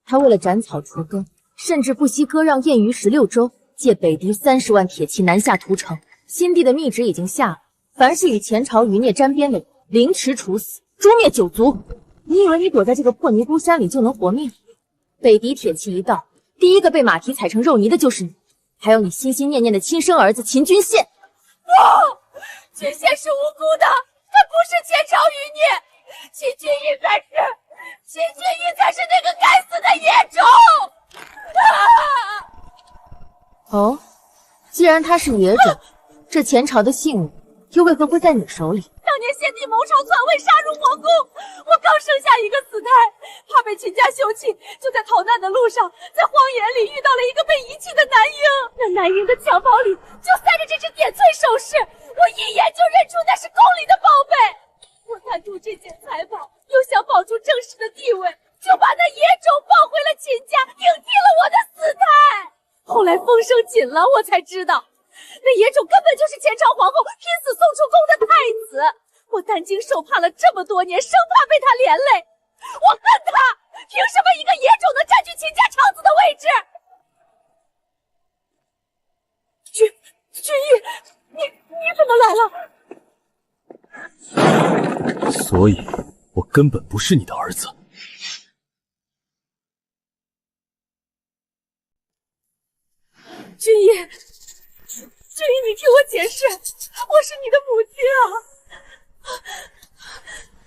他为了斩草除根，甚至不惜割让燕云16州，借北狄30万铁骑南下屠城。新帝的密旨已经下了，凡是与前朝余孽沾边的人，凌迟处死，诛灭9族。你以为你躲在这个破尼姑山里就能活命？北狄铁骑一到，第一个被马蹄踩成肉泥的就是你，还有你心心念念的亲生儿子秦君献。不，君献是无辜的，他不是前朝余孽，秦君毅才是那个该死的野种！哦，既然他是野种，这前朝的信物又为何会在你手里？当年先帝谋朝篡位，杀入皇宫，我刚生下一个死胎，怕被秦家休弃，就在逃难的路上，在荒野里遇到了一个被遗弃的男婴。那男婴的襁褓里就塞着这只点翠首饰，我一眼就认出那是宫里的宝贝。我贪图这件财宝，又想保住正室的地位，就把那野种抱回了秦家，顶替了我的死胎。后来风声紧了，我才知道那野种根本就是前朝皇后拼死送出宫的太子。我担惊受怕了这么多年，生怕被他连累。我恨他，凭什么一个野种能占据秦家长子的位置？君毅，你怎么来了？所以，我根本不是你的儿子。君毅，你听我解释，我是你的母亲啊！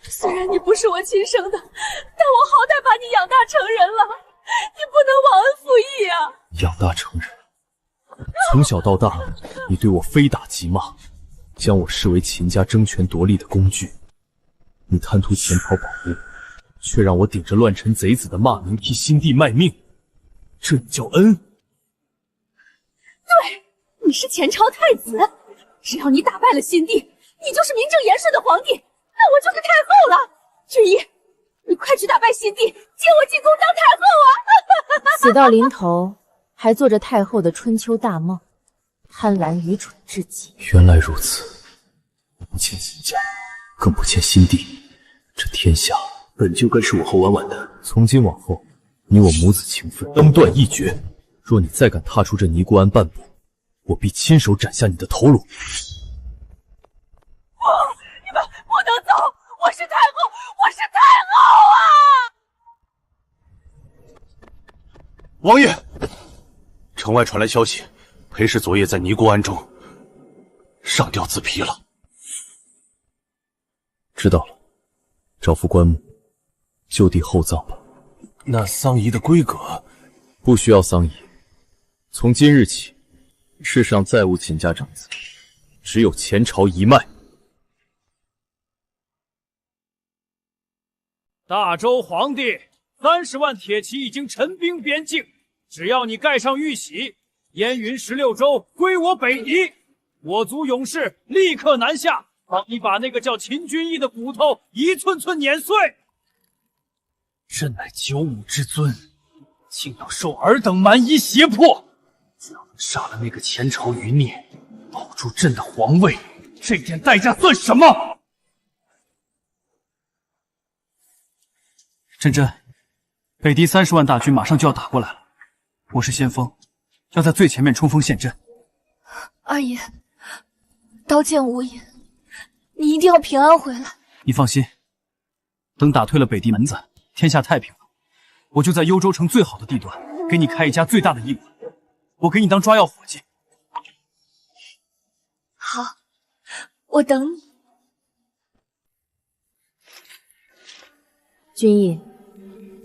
虽然你不是我亲生的，但我好歹把你养大成人了，你不能忘恩负义啊！养大成人，从小到大，你对我非打即骂，将我视为秦家争权夺利的工具。你贪图前朝宝物，却让我顶着乱臣贼子的骂名替新帝卖命，这你叫恩？对，你是前朝太子，只要你打败了新帝，你就是名正言顺的皇帝，那我就是太后了。君毅，你快去打败新帝，接我进宫当太后啊！死到临头，还做着太后的春秋大梦，贪婪愚蠢至极。原来如此，我不欠新家，更不欠新帝，这天下本就该是我和婉婉的。从今往后，你我母子情分恩断义绝。若你再敢踏出这尼姑庵半步，我必亲手斩下你的头颅。你们不能走！我是太后，我是太后啊！王爷，城外传来消息，裴氏昨夜在尼姑庵中上吊自劈了。知道了，找副棺木，就地厚葬吧。那丧仪的规格？不需要丧仪。从今日起，世上再无秦家长子，只有前朝一脉。大周皇帝，30万铁骑已经陈兵边境，只要你盖上玉玺，燕云16州归我北狄，我族勇士立刻南下，帮你把那个叫秦君义的骨头一寸寸碾碎。朕乃95之尊，竟要受尔等蛮夷胁迫！只要能杀了那个前朝余孽，保住朕的皇位，这点代价算什么？珍珍，北狄30万大军马上就要打过来了，我是先锋，要在最前面冲锋陷阵。二爷，刀剑无眼，你一定要平安回来。你放心，等打退了北狄门子，天下太平了，我就在幽州城最好的地段给你开一家最大的医馆，我给你当抓药伙计。好，我等你。君毅，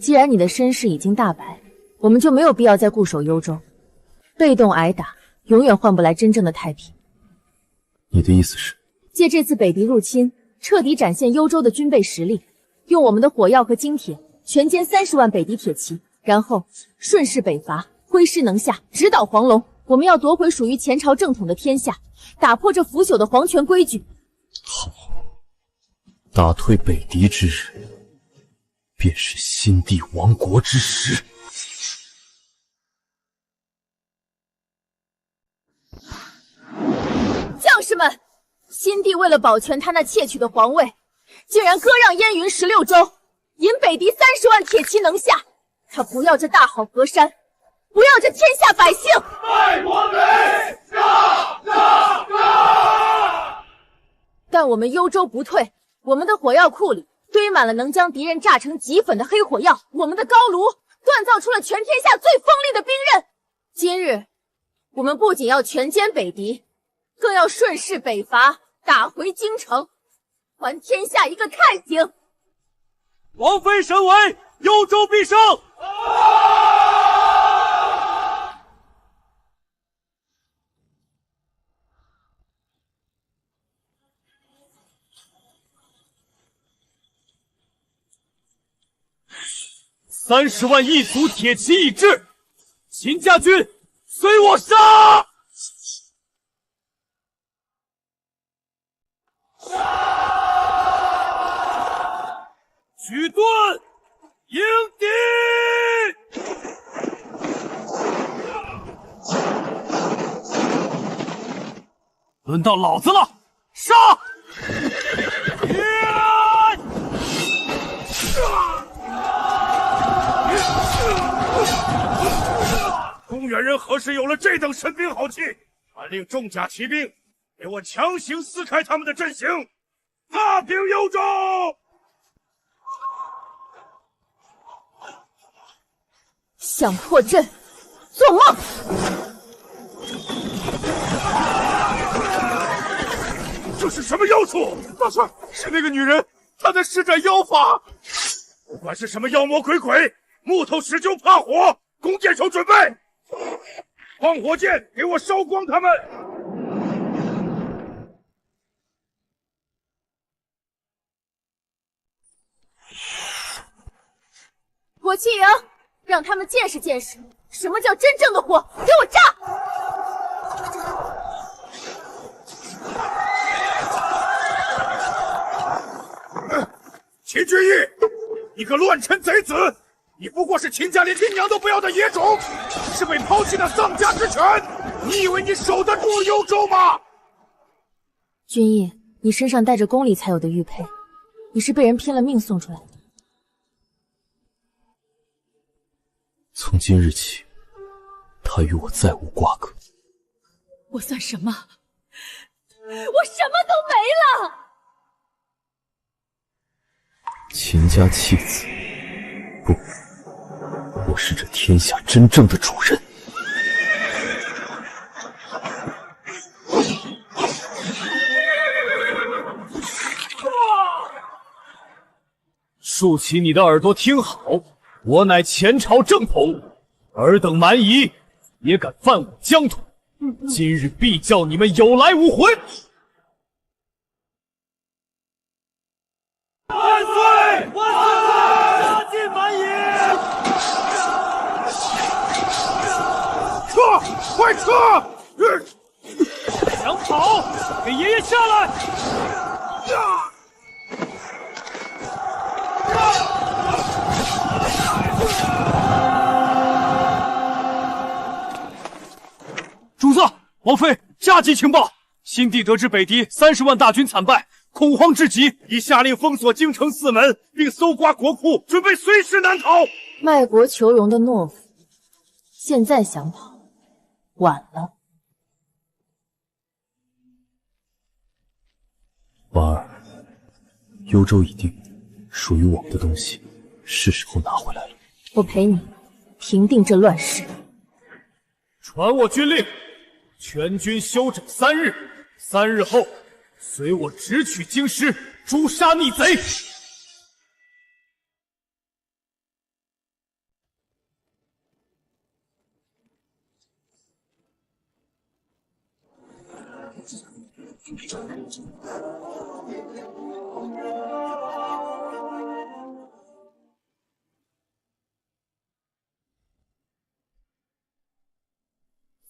既然你的身世已经大白，我们就没有必要再固守幽州，被动挨打永远换不来真正的太平。你的意思是，借这次北狄入侵，彻底展现幽州的军备实力，用我们的火药和精铁全歼30万北狄铁骑，然后顺势北伐，挥师能下，直捣黄龙。我们要夺回属于前朝正统的天下，打破这腐朽的皇权规矩。好，打退北狄之日，便是新帝亡国之时。将士们，新帝为了保全他那窃取的皇位，竟然割让燕云16州，引北狄30万铁骑能下。他不要这大好河山，不要这天下百姓。卖皇贼！但我们幽州不退，我们的火药库里堆满了能将敌人炸成齑粉的黑火药，我们的高炉锻造出了全天下最锋利的兵刃。今日，我们不仅要全歼北狄，更要顺势北伐，打回京城，还天下一个太平。王妃神威，幽州必胜！30万一族铁骑已至，秦家军随我杀！举盾迎敌！轮到老子了，杀！公园人何时有了这等神兵好器？传令重甲骑兵，给我强行撕开他们的阵型，踏平幽州！想破阵，做梦！这是什么妖术？大帅，是那个女人，她在施展妖法。不管是什么妖魔鬼鬼，木头始终怕火，弓箭手准备，放火箭，给我烧光他们！火器营，让他们见识见识什么叫真正的火，给我炸！秦君毅，你个乱臣贼子！你不过是秦家连亲娘都不要的野种，是被抛弃的丧家之犬！你以为你守得住幽州吗？君毅，你身上带着宫里才有的玉佩，你是被人拼了命送出来的。从今日起，他与我再无瓜葛。我算什么？我什么都没了。秦家弃子，不，我是这天下真正的主人。竖起你的耳朵听好，我乃前朝正统，尔等蛮夷也敢犯我疆土，今日必叫你们有来无回！万岁！万岁！杀尽蛮夷！撤！快撤！想跑，给爷爷下来！主子，王妃，下级情报：新帝得知北狄30万大军惨败，恐慌至极，已下令封锁京城4门，并搜刮国库，准备随时南逃。卖国求荣的懦夫，现在想跑，晚了。婉儿，幽州已定，属于我们的东西，是时候拿回来了。我陪你平定这乱世。传我军令，全军休整3日，3日后随我直取京师，诛杀逆贼。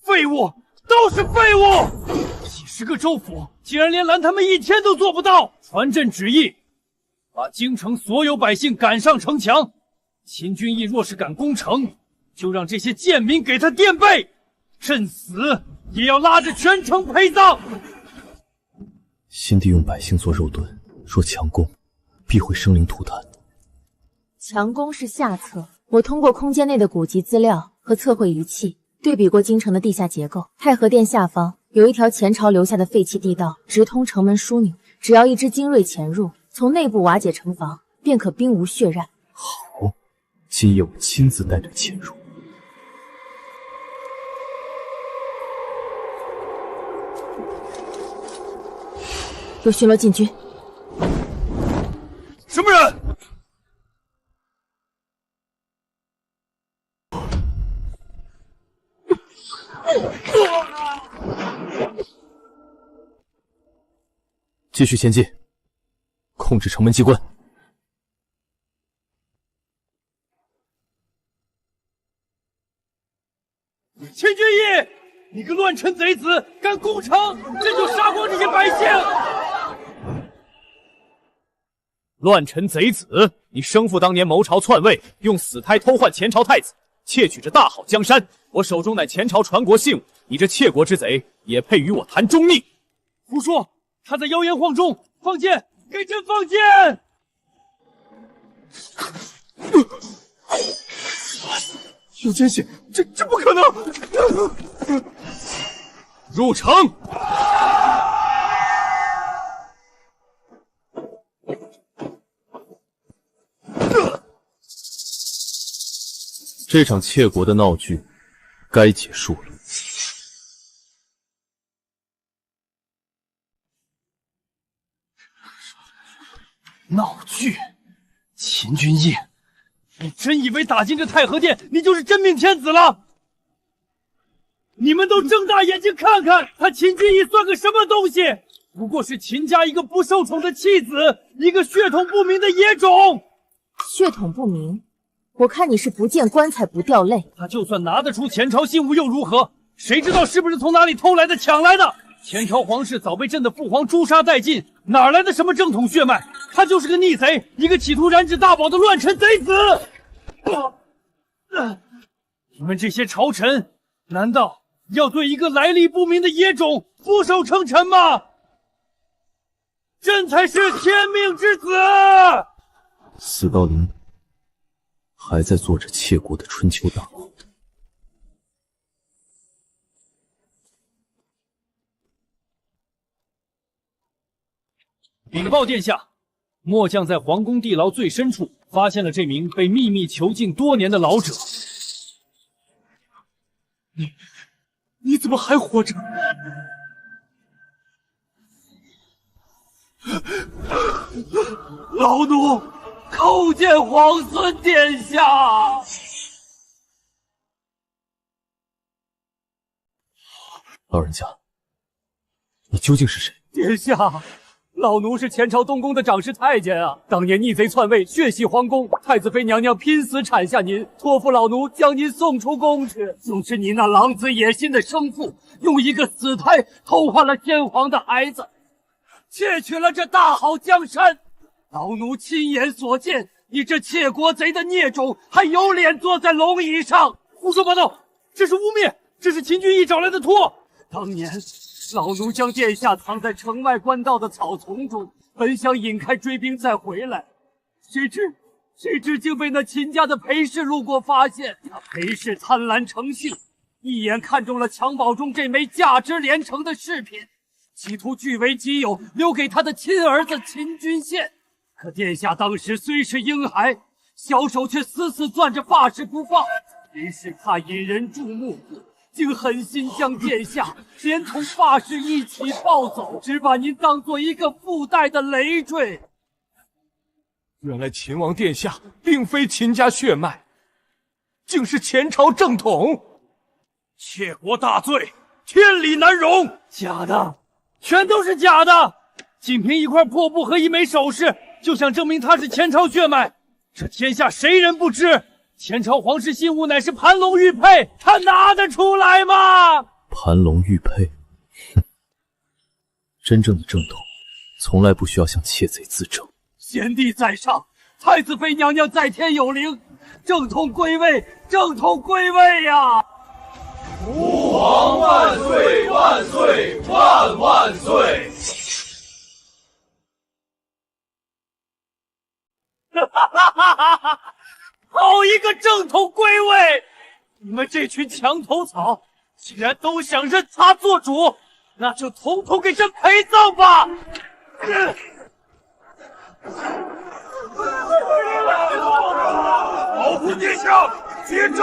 废物，都是废物！几十个州府，竟然连拦他们1天都做不到！传朕旨意，把京城所有百姓赶上城墙。秦军义若是敢攻城，就让这些贱民给他垫背，朕死也要拉着全城陪葬。新帝用百姓做肉盾，若强攻，必会生灵涂炭。强攻是下策，我通过空间内的古籍资料和测绘仪器对比过京城的地下结构，太和殿下方有一条前朝留下的废弃地道，直通城门枢纽。只要一支精锐潜入，从内部瓦解城防，便可兵无血刃。好，今夜我亲自带队潜入。有巡逻禁军。什么人？继续前进，控制城门机关。秦军义，你个乱臣贼子，敢攻城，朕就杀光这些百姓！乱臣贼子，你生父当年谋朝篡位，用死胎偷换前朝太子，窃取着大好江山。我手中乃前朝传国信物，你这窃国之贼，也配与我谈忠逆？胡说！他在妖言惑众，放箭！给朕放箭！有奸细，这不可能！入城！这场窃国的闹剧该结束了。闹剧！秦军义，你真以为打进这太和殿，你就是真命天子了？你们都睁大眼睛看看，他秦军义算个什么东西？不过是秦家一个不受宠的弃子，一个血统不明的野种。血统不明？我看你是不见棺材不掉泪。他就算拿得出前朝信物又如何？谁知道是不是从哪里偷来的、抢来的？前朝皇室早被朕的父皇诛杀殆尽，哪来的什么正统血脉？他就是个逆贼，一个企图染指大宝的乱臣贼子！你们这些朝臣，难道要对一个来历不明的野种俯首称臣吗？朕才是天命之子！死到临头，还在做着窃国的春秋大梦。禀报殿下，末将在皇宫地牢最深处发现了这名被秘密囚禁多年的老者。你怎么还活着？老奴叩见皇孙殿下。老人家，你究竟是谁？殿下，老奴是前朝东宫的长侍太监啊！当年逆贼篡位，血洗皇宫，太子妃娘娘拼死产下您，托付老奴将您送出宫去。就是你那狼子野心的生父，用一个死胎偷换了先皇的孩子，窃取了这大好江山。老奴亲眼所见，你这窃国贼的孽种，还有脸坐在龙椅上？胡说八道，这是污蔑，这是秦俊义找来的托。当年老奴将殿下藏在城外官道的草丛中，本想引开追兵再回来，谁知竟被那秦家的裴氏路过发现。那裴氏贪婪成性，一眼看中了襁褓中这枚价值连城的饰品，企图据为己有，留给他的亲儿子秦君宪。可殿下当时虽是婴孩，小手却死死攥着发饰不放。裴氏怕引人注目，竟狠心将殿下连同发饰一起抱走，只把您当做一个附带的累赘。原来秦王殿下并非秦家血脉，竟是前朝正统，窃国大罪，天理难容。假的，全都是假的！仅凭一块破布和一枚首饰，就想证明他是前朝血脉，这天下谁人不知？前朝皇室信物乃是盘龙玉佩，他拿得出来吗？盘龙玉佩，哼！真正的正统，从来不需要向窃贼自证。贤弟在上，太子妃娘娘在天有灵，正统归位，正统归位呀！吾皇万岁万岁万万岁！哈哈哈哈哈！好一个正统归位！你们这群墙头草，既然都想认他做主，那就统统给朕陪葬吧！保护殿下，接战！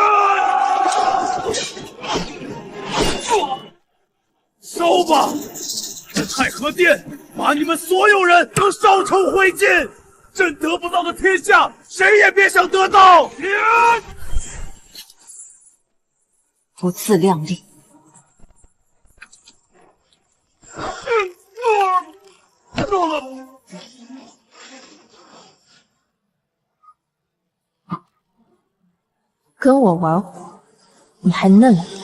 烧吧！这太和殿把你们所有人都烧成灰烬！朕得不到的天下，谁也别想得到！不自量力！跟我玩火，你还嫩了点。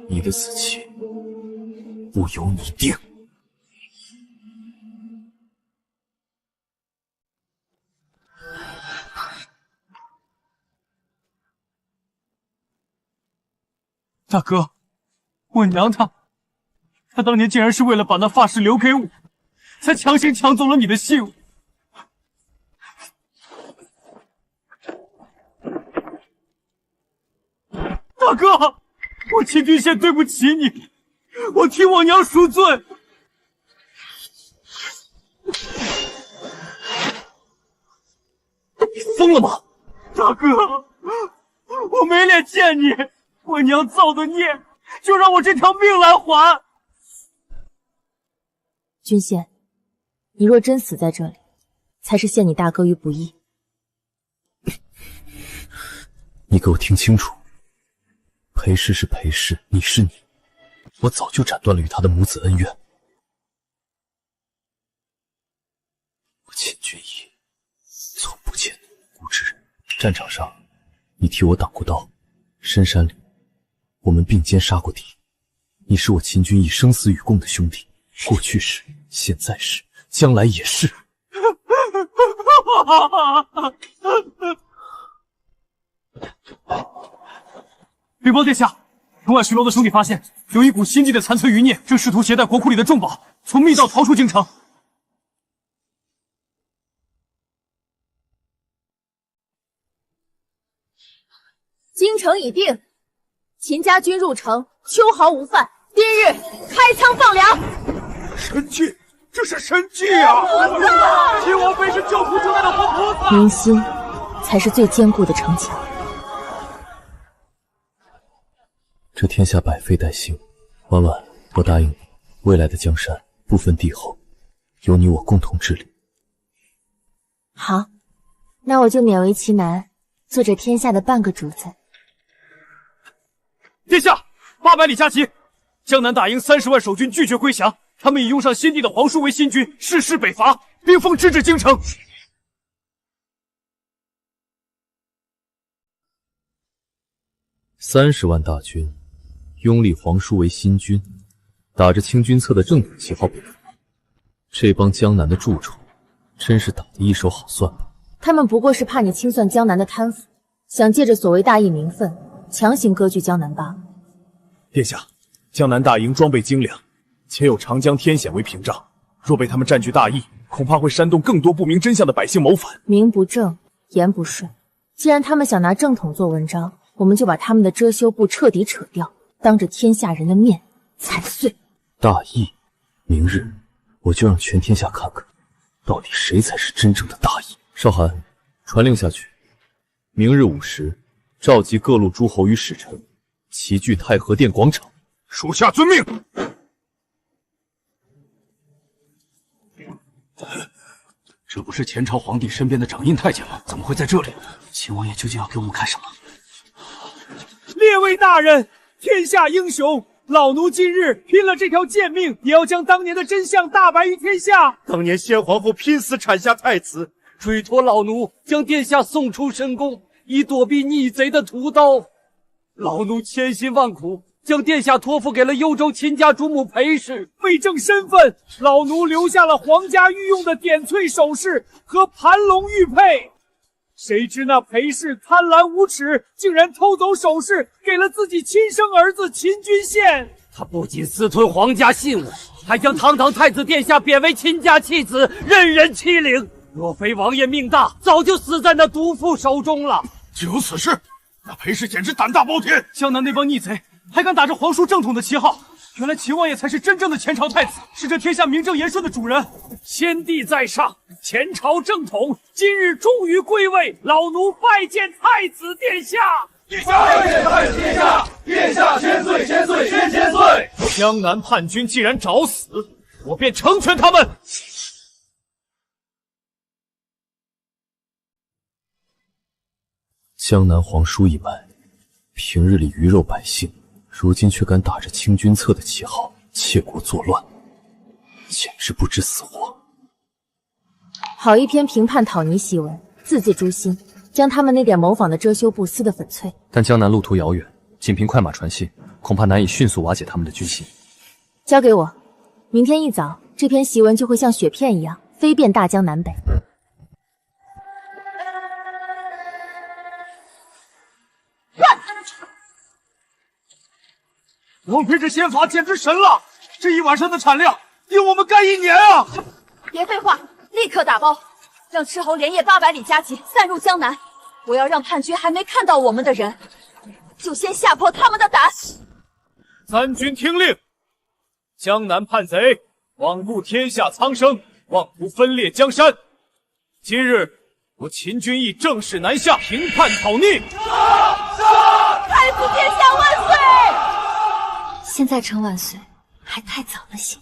你的死期不由你定。大哥，我娘她当年竟然是为了把那发饰留给我，才强行抢走了你的信物。大哥，我秦君宪对不起你，我替我娘赎罪。你疯了吗？大哥，我没脸见你，我娘造的孽，就让我这条命来还。君宪，你若真死在这里，才是陷你大哥于不义。你给我听清楚，裴氏是裴氏，你是你，我早就斩断了与他的母子恩怨。我秦君义从不见无辜之人。战场上，你替我挡过刀；深山里，我们并肩杀过敌。你是我秦君义生死与共的兄弟，过去是，现在是，将来也是。禀报殿下，城外巡逻的兄弟发现有一股心地的残存余孽，正试图携带国库里的重宝从密道逃出京城。京城已定，秦家军入城，秋毫无犯。今日开仓放粮。神迹，这是神迹啊！秦王妃是救苦救难的活菩萨。民心才是最坚固的城墙。这天下百废待兴，婉婉，我答应你，未来的江山不分帝后，由你我共同治理。好，那我就勉为其难，做这天下的半个主子。殿下，800里加急，江南大营30万守军拒绝归降，他们已用上新帝的皇叔为新军，誓师北伐，兵锋直指京城。30万大军，拥立皇叔为新军，打着清君侧的正统旗号北伐，这帮江南的蛀虫，真是打得一手好算盘。他们不过是怕你清算江南的贪腐，想借着所谓大义名分，强行割据江南罢了。殿下，江南大营装备精良，且有长江天险为屏障，若被他们占据大义，恐怕会煽动更多不明真相的百姓谋反。名不正，言不顺。既然他们想拿正统做文章，我们就把他们的遮羞布彻底扯掉，当着天下人的面踩碎。大义，明日我就让全天下看看，到底谁才是真正的大义。少寒，传令下去，明日午时，召集各路诸侯与使臣，齐聚太和殿广场。属下遵命。这不是前朝皇帝身边的掌印太监吗？怎么会在这里？秦王爷究竟要给我们看什么？列位大人，天下英雄，老奴今日拼了这条贱命，也要将当年的真相大白于天下。当年先皇后拼死产下太子，追托老奴将殿下送出深宫，以躲避逆贼的屠刀。老奴千辛万苦，将殿下托付给了幽州秦家主母裴氏，为证身份，老奴留下了皇家御用的点翠首饰和盘龙玉佩。谁知那裴氏贪婪无耻，竟然偷走首饰，给了自己亲生儿子秦君献。他不仅私吞皇家信物，还将堂堂太子殿下贬为秦家弃子，任人欺凌。若非王爷命大，早就死在那毒妇手中了。竟有此事，那裴氏简直胆大包天！江南那帮逆贼还敢打着皇叔正统的旗号，原来秦王爷才是真正的前朝太子，是这天下名正言顺的主人。先帝在上，前朝正统今日终于归位，老奴拜见太子殿下。拜见太子殿下，殿下千岁千岁千千岁！江南叛军既然找死，我便成全他们。江南皇叔一脉，平日里鱼肉百姓，如今却敢打着清君侧的旗号窃国作乱，简直不知死活。好一篇评判讨逆檄文，字字诛心，将他们那点谋反的遮羞布撕得粉碎。但江南路途遥远，仅凭快马传信，恐怕难以迅速瓦解他们的军心。交给我，明天一早，这篇檄文就会像雪片一样飞遍大江南北。王妃这仙法简直神了，这一晚上的产量够我们干1年啊！别废话，立刻打包，让斥候连夜800里加急散入江南。我要让叛军还没看到我们的人，就先吓破他们的胆。三军听令，江南叛贼罔顾天下苍生，妄图分裂江山。今日我秦军义正式南下平叛讨逆。太子殿下万岁！现在称万岁还太早了些。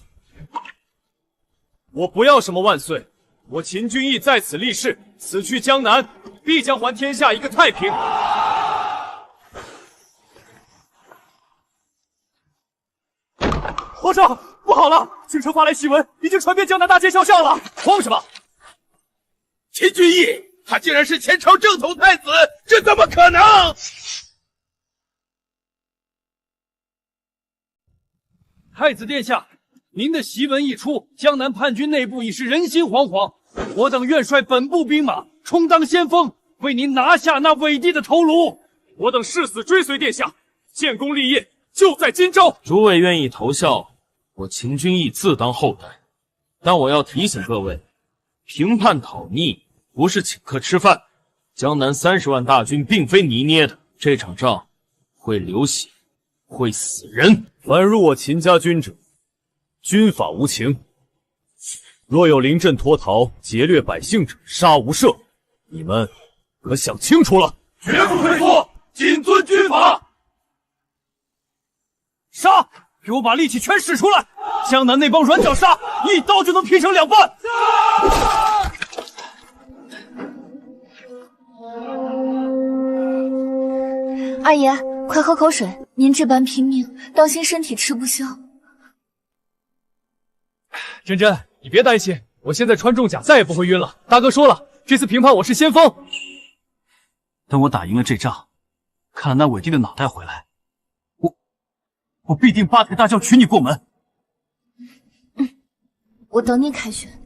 我不要什么万岁，我秦军义在此立誓，此去江南，必将还天下一个太平。皇上，不好了！京城发来檄文，已经传遍江南大街小巷了。慌什么？秦君义，他竟然是前朝正统太子，这怎么可能？太子殿下，您的檄文一出，江南叛军内部已是人心惶惶。我等愿率本部兵马充当先锋，为您拿下那伪帝的头颅。我等誓死追随殿下，建功立业就在今朝。诸位愿意投效，我秦军义自当后代。但我要提醒各位，平叛讨逆不是请客吃饭，江南30万大军并非泥捏的。这场仗会流血，会死人。凡入我秦家军者，军法无情。若有临阵脱逃、劫掠百姓者，杀无赦。你们可想清楚了？绝不退缩，谨遵军法。杀！给我把力气全使出来！江南那帮软脚鲨，一刀就能劈成2半！二爷，快喝口水！您这般拼命，当心身体吃不消。珍珍，你别担心，我现在穿重甲再也不会晕了。大哥说了，这次评判我是先锋。等我打赢了这仗，看了那伟帝的脑袋回来，我必定8抬大轿娶你过门。我等你凯旋。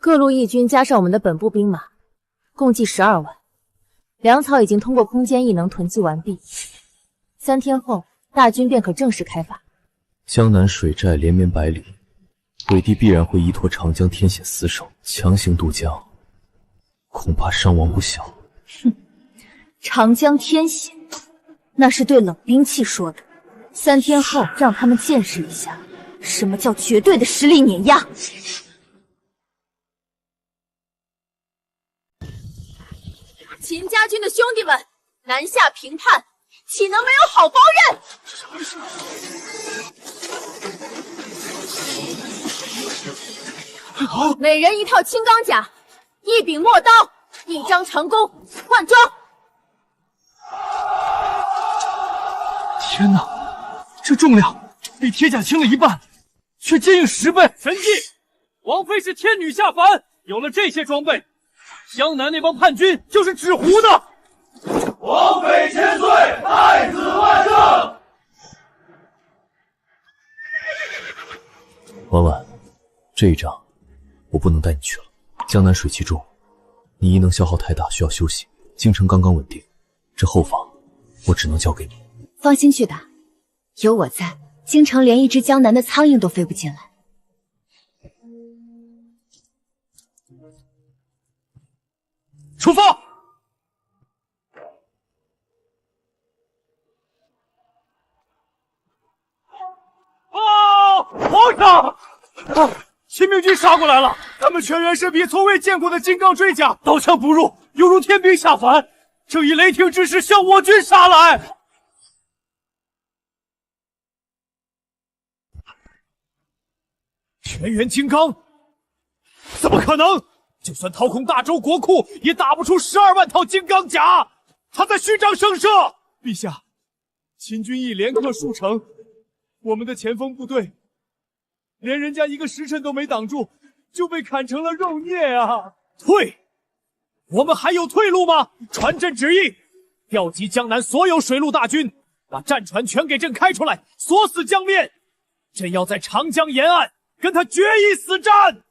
各路义军加上我们的本部兵马，共计12万。粮草已经通过空间异能囤积完毕，3天后大军便可正式开拔。江南水寨连绵百里，伟帝必然会依托长江天险死守，强行渡江，恐怕伤亡不小。哼，长江天险，那是对冷兵器说的。3天后让他们见识一下，什么叫绝对的实力碾压。秦家军的兄弟们，南下平叛，岂能没有好报刃？每人1套青钢甲，1柄陌刀，1张长弓，换装。天哪，这重量比铁甲轻了1半，却坚硬10倍！神迹！王妃是天女下凡，有了这些装备，江南那帮叛军就是纸糊的。王妃千岁，太子万圣！婉婉，这一仗我不能带你去了。江南水气重，你异能消耗太大，需要休息。京城刚刚稳定，这后方我只能交给你。放心去打，有我在，京城连一只江南的苍蝇都飞不进来。出发！皇上！秦明军杀过来了，他们全员身披从未见过的金刚盔甲，刀枪不入，犹如天兵下凡，正以雷霆之势向我军杀来。全员金刚？怎么可能？就算掏空大周国库，也打不出12万套金刚甲。他在虚张声势。陛下，秦军一连克数城，我们的前锋部队连人家1个时辰都没挡住，就被砍成了肉孽啊！退！我们还有退路吗？传朕旨意，调集江南所有水陆大军，把战船全给朕开出来，锁死江面。朕要在长江沿岸跟他决一死战。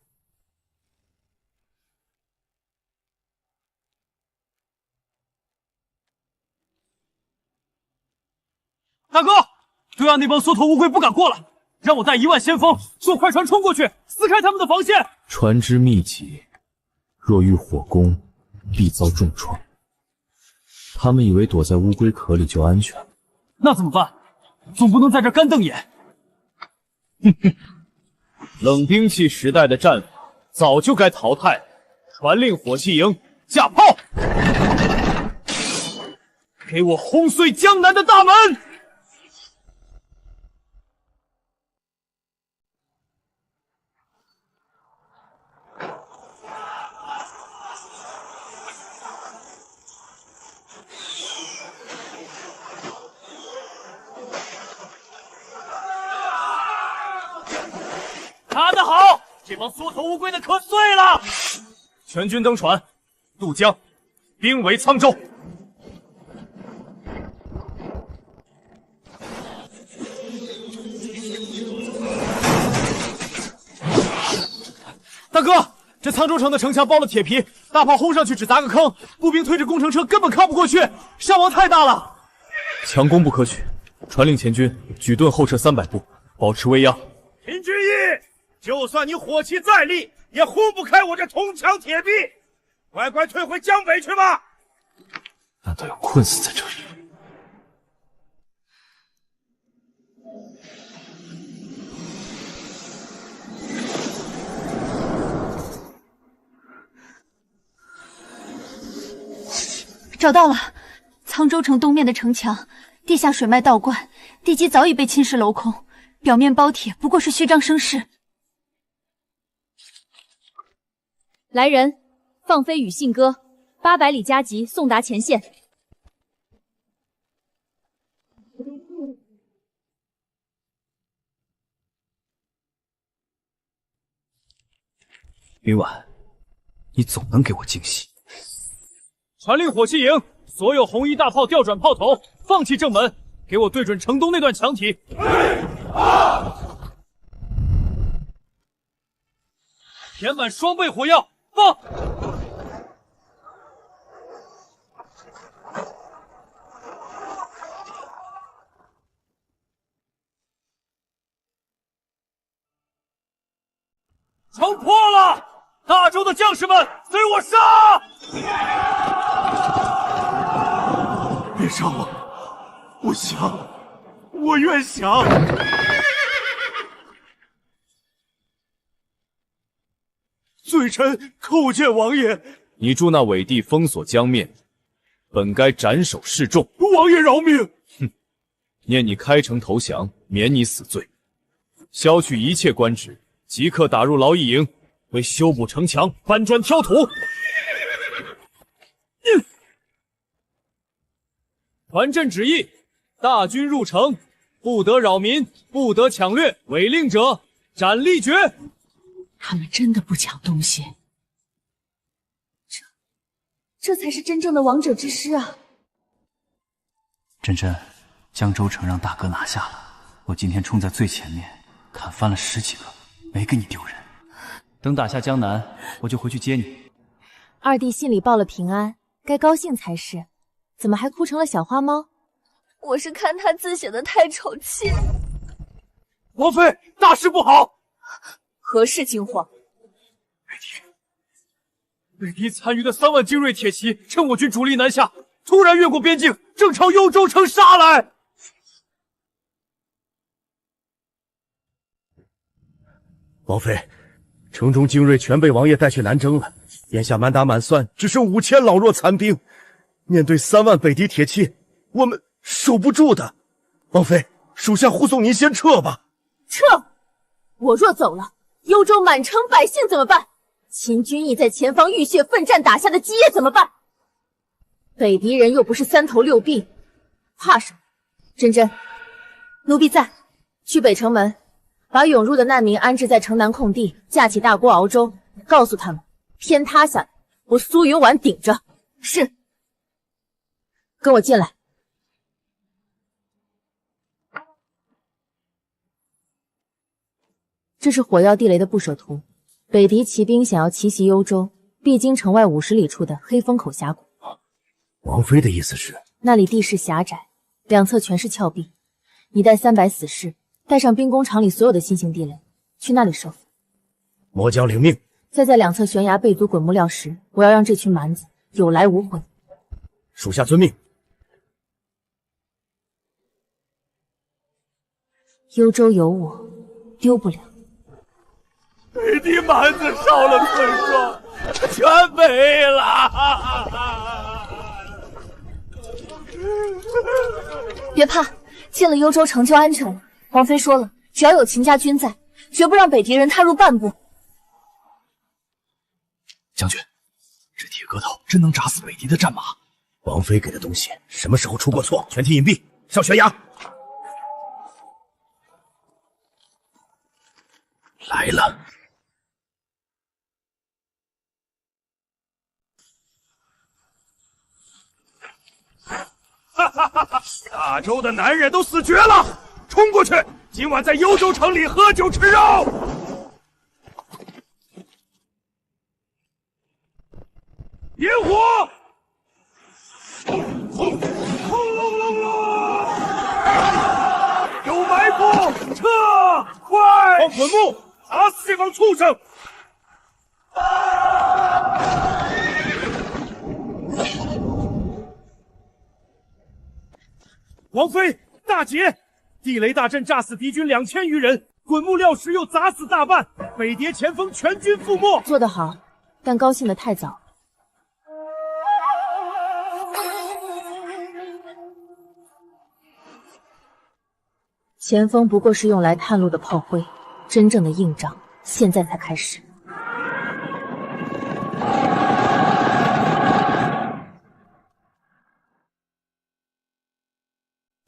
大哥，对岸那帮缩头乌龟不敢过来，让我带1万先锋坐快船冲过去，撕开他们的防线。船只密集，若遇火攻，必遭重创。他们以为躲在乌龟壳里就安全了，那怎么办？总不能在这干瞪眼。哼哼，冷兵器时代的战法早就该淘汰。传令火器营架炮，给我轰碎江南的大门！打得好！这帮缩头乌龟的可碎了！全军登船，渡江，兵围沧州。大哥，这沧州城的城墙包了铁皮，大炮轰上去只砸个坑，步兵推着工程车根本靠不过去，伤亡太大了。强攻不可取，传令前军举盾后撤300步，保持威压。秦军义，就算你火器再利，也轰不开我这铜墙铁壁。乖乖退回江北去吧！难道要困死在这里？找到了，沧州城东面的城墙，地下水脉倒灌，地基早已被侵蚀镂空，表面包铁不过是虚张声势。来人，放飞羽信鸽，800里加急送达前线。云婉，你总能给我惊喜。传令火器营，所有红衣大炮调转炮头，放弃正门，给我对准城东那段墙体。填满双倍火药，放！城破了！大周的将士们，随我杀！别杀我！我想，我愿想。罪臣叩见王爷。你助那伪帝封锁江面，本该斩首示众。王爷饶命！哼，念你开城投降，免你死罪，削去一切官职，即刻打入劳役营，为修补城墙搬砖挑土。传朕旨意，大军入城，不得扰民，不得抢掠，违令者斩立决。他们真的不抢东西，这才是真正的王者之师啊！真真，江州城让大哥拿下了，我今天冲在最前面，砍翻了10几个，没给你丢人。等打下江南，我就回去接你。二弟信里报了平安，该高兴才是，怎么还哭成了小花猫？我是看他字写的太丑气。王妃，大事不好！何事惊慌？北狄残余的3万精锐铁骑，趁我军主力南下，突然越过边境，正朝幽州城杀来。王妃，城中精锐全被王爷带去南征了，眼下满打满算只剩5000老弱残兵，面对3万北狄铁骑，我们守不住的。王妃，属下护送您先撤吧。撤！我若走了，幽州满城百姓怎么办？秦军义在前方浴血奋战打下的基业怎么办？北狄人又不是3头6臂，怕什么？真真，奴婢在，去北城门，把涌入的难民安置在城南空地，架起大锅熬粥，告诉他们，天塌下来，我苏云婉顶着。是。跟我进来。这是火药地雷的布设图。北狄骑兵想要奇袭幽州，必经城外50里处的黑风口峡谷。王妃的意思是，那里地势狭窄，两侧全是峭壁。你带300死士，带上兵工厂里所有的新型地雷，去那里收。末将领命。再在两侧悬崖备足滚木料石，我要让这群蛮子有来无回。属下遵命。幽州有我，丢不了。北狄蛮子烧了村庄，全没了。别怕，进了幽州城就安全了。王妃说了，只要有秦家军在，绝不让北狄人踏入半步。将军，这铁疙瘩真能砸死北狄的战马？王妃给的东西什么时候出过错？全体隐蔽，上悬崖。来了。哈哈哈哈！大周的男人都死绝了，冲过去！今晚在幽州城里喝酒吃肉。点火！轰隆隆隆！有埋伏，撤！快！放滚木，打死这帮畜生！王妃，大捷！地雷大阵炸死敌军2000余人，滚木料石又砸死大半，北谍前锋全军覆没。做得好，但高兴得太早。前锋不过是用来探路的炮灰，真正的硬仗现在才开始。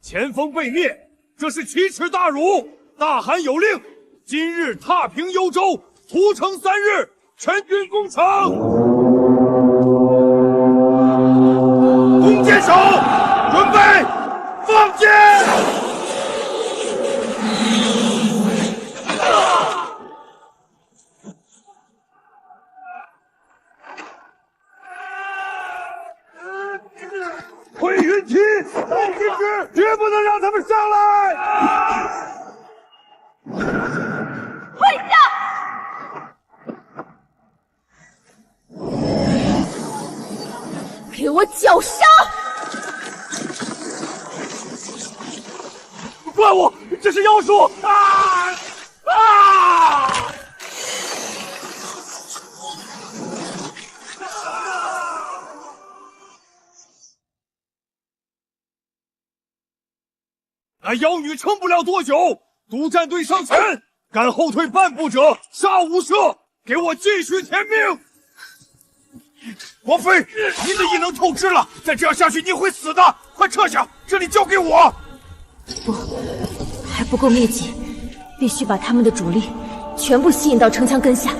前锋被灭，这是奇耻大辱！大汗有令，今日踏平幽州，屠城3日，全军攻城。弓箭手，准备，放箭！会云梯，红旗帜，绝不能让他们上来！退下！给我绞杀！怪我，这是妖术！啊啊！那妖女撑不了多久，独战队上前，敢后退半步者杀无赦！给我继续填命！王妃，您的异能透支了，再这样下去您会死的！快撤下，这里交给我。不，还不够密集，必须把他们的主力全部吸引到城墙根下。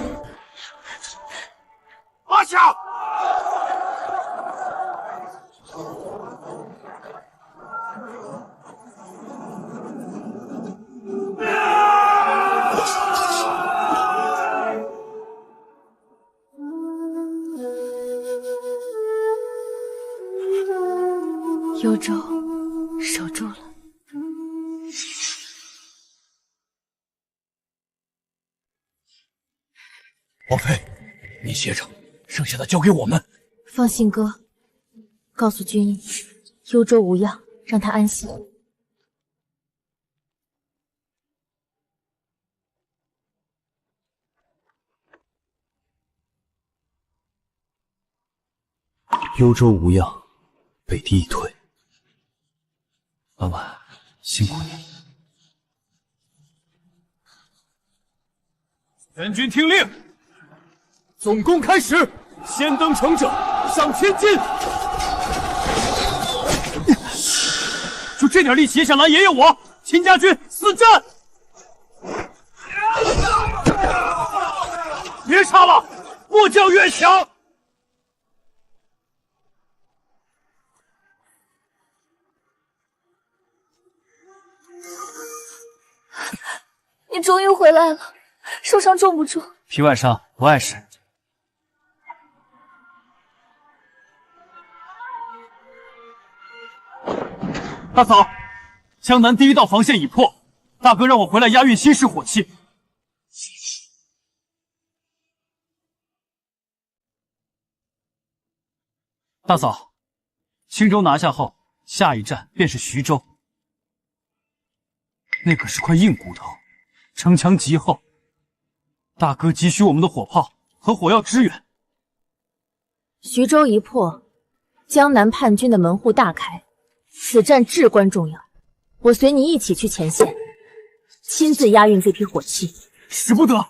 阿夏！幽州守住了。王妃，你歇着，剩下的交给我们。放心，哥，告诉君逸，幽州无恙，让他安心。幽州无恙，北敌已退。婉婉，辛苦你。全军听令，总攻开始，先登城者上千金。就这点力气也想拦爷爷我？秦家军死战！别杀了，末将愿降。你终于回来了，受伤重不重？皮外伤，不碍事。大嫂，江南第一道防线已破，大哥让我回来押运新式火器。大嫂，青州拿下后，下一站便是徐州。那可是块硬骨头，城墙极厚，大哥急需我们的火炮和火药支援。徐州一破，江南叛军的门户大开，此战至关重要。我随你一起去前线，亲自押运这批火器。使不得！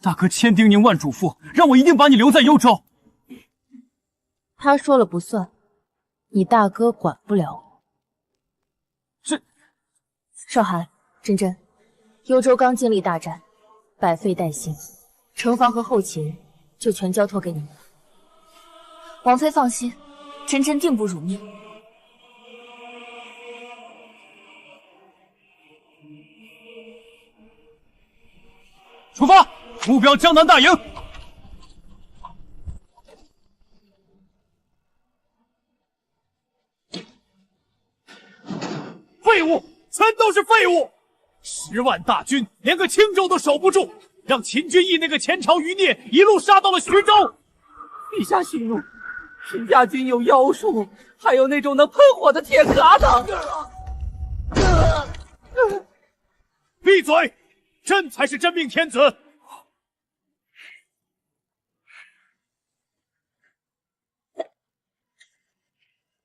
大哥千叮咛万嘱咐，让我一定把你留在幽州。他说了不算，你大哥管不了我。少寒、真真，幽州刚经历大战，百废待兴，城防和后勤就全交托给你们。王妃放心，真真定不辱命。出发，目标江南大营。废物！全都是废物！10万大军连个青州都守不住，让秦军义那个前朝余孽一路杀到了徐州。陛下息怒，秦家军有妖术，还有那种能喷火的铁疙瘩。闭嘴！朕才是真命天子。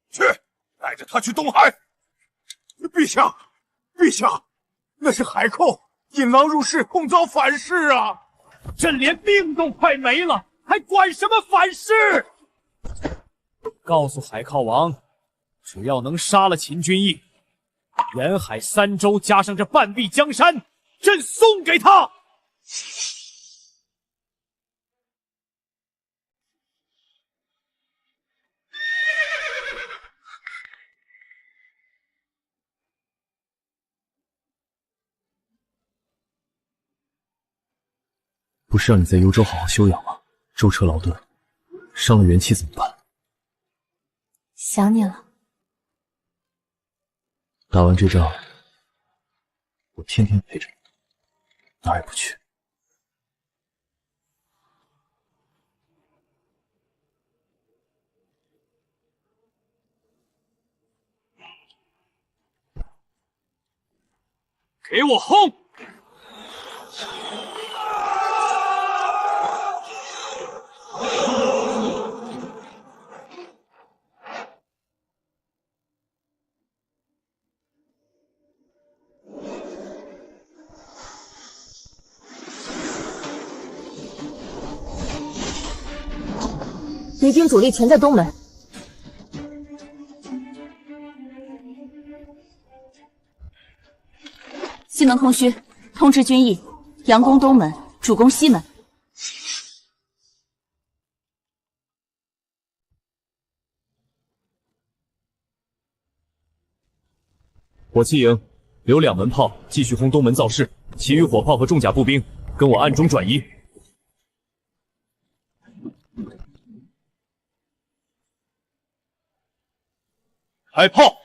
去，带着他去东海。陛下，陛下，那是海寇引狼入室，恐遭反噬啊！朕连命都快没了，还管什么反噬？告诉海靠王，只要能杀了秦君义，沿海3州加上这半壁江山，朕送给他。不是让你在幽州好好休养吗？舟车劳顿，伤了元气怎么办？想你了。打完这仗，我天天陪着你，哪儿也不去。给我轰！敌军主力全在东门。西门空虚，通知军役，佯攻东门，主攻西门。火器营留2门炮继续轰东门造势，其余火炮和重甲步兵跟我暗中转移。开炮！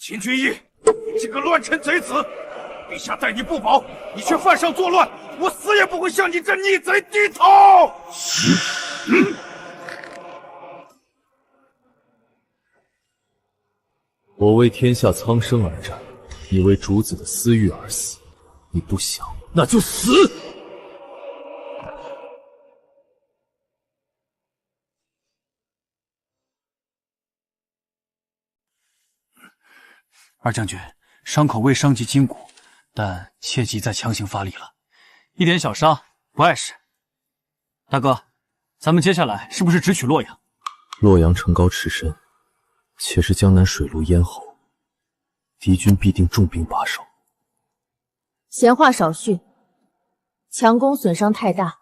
秦君义，你这个乱臣贼子！陛下待你不薄，你却犯上作乱，我死也不会向你这逆贼低头！我为天下苍生而战，你为主子的私欲而死，你不想，那就死！二将军，伤口未伤及筋骨，但切忌再强行发力了。一点小伤，不碍事。大哥，咱们接下来是不是直取洛阳？洛阳城高池深，且是江南水路咽喉，敌军必定重兵把守。闲话少叙，强攻损伤太大，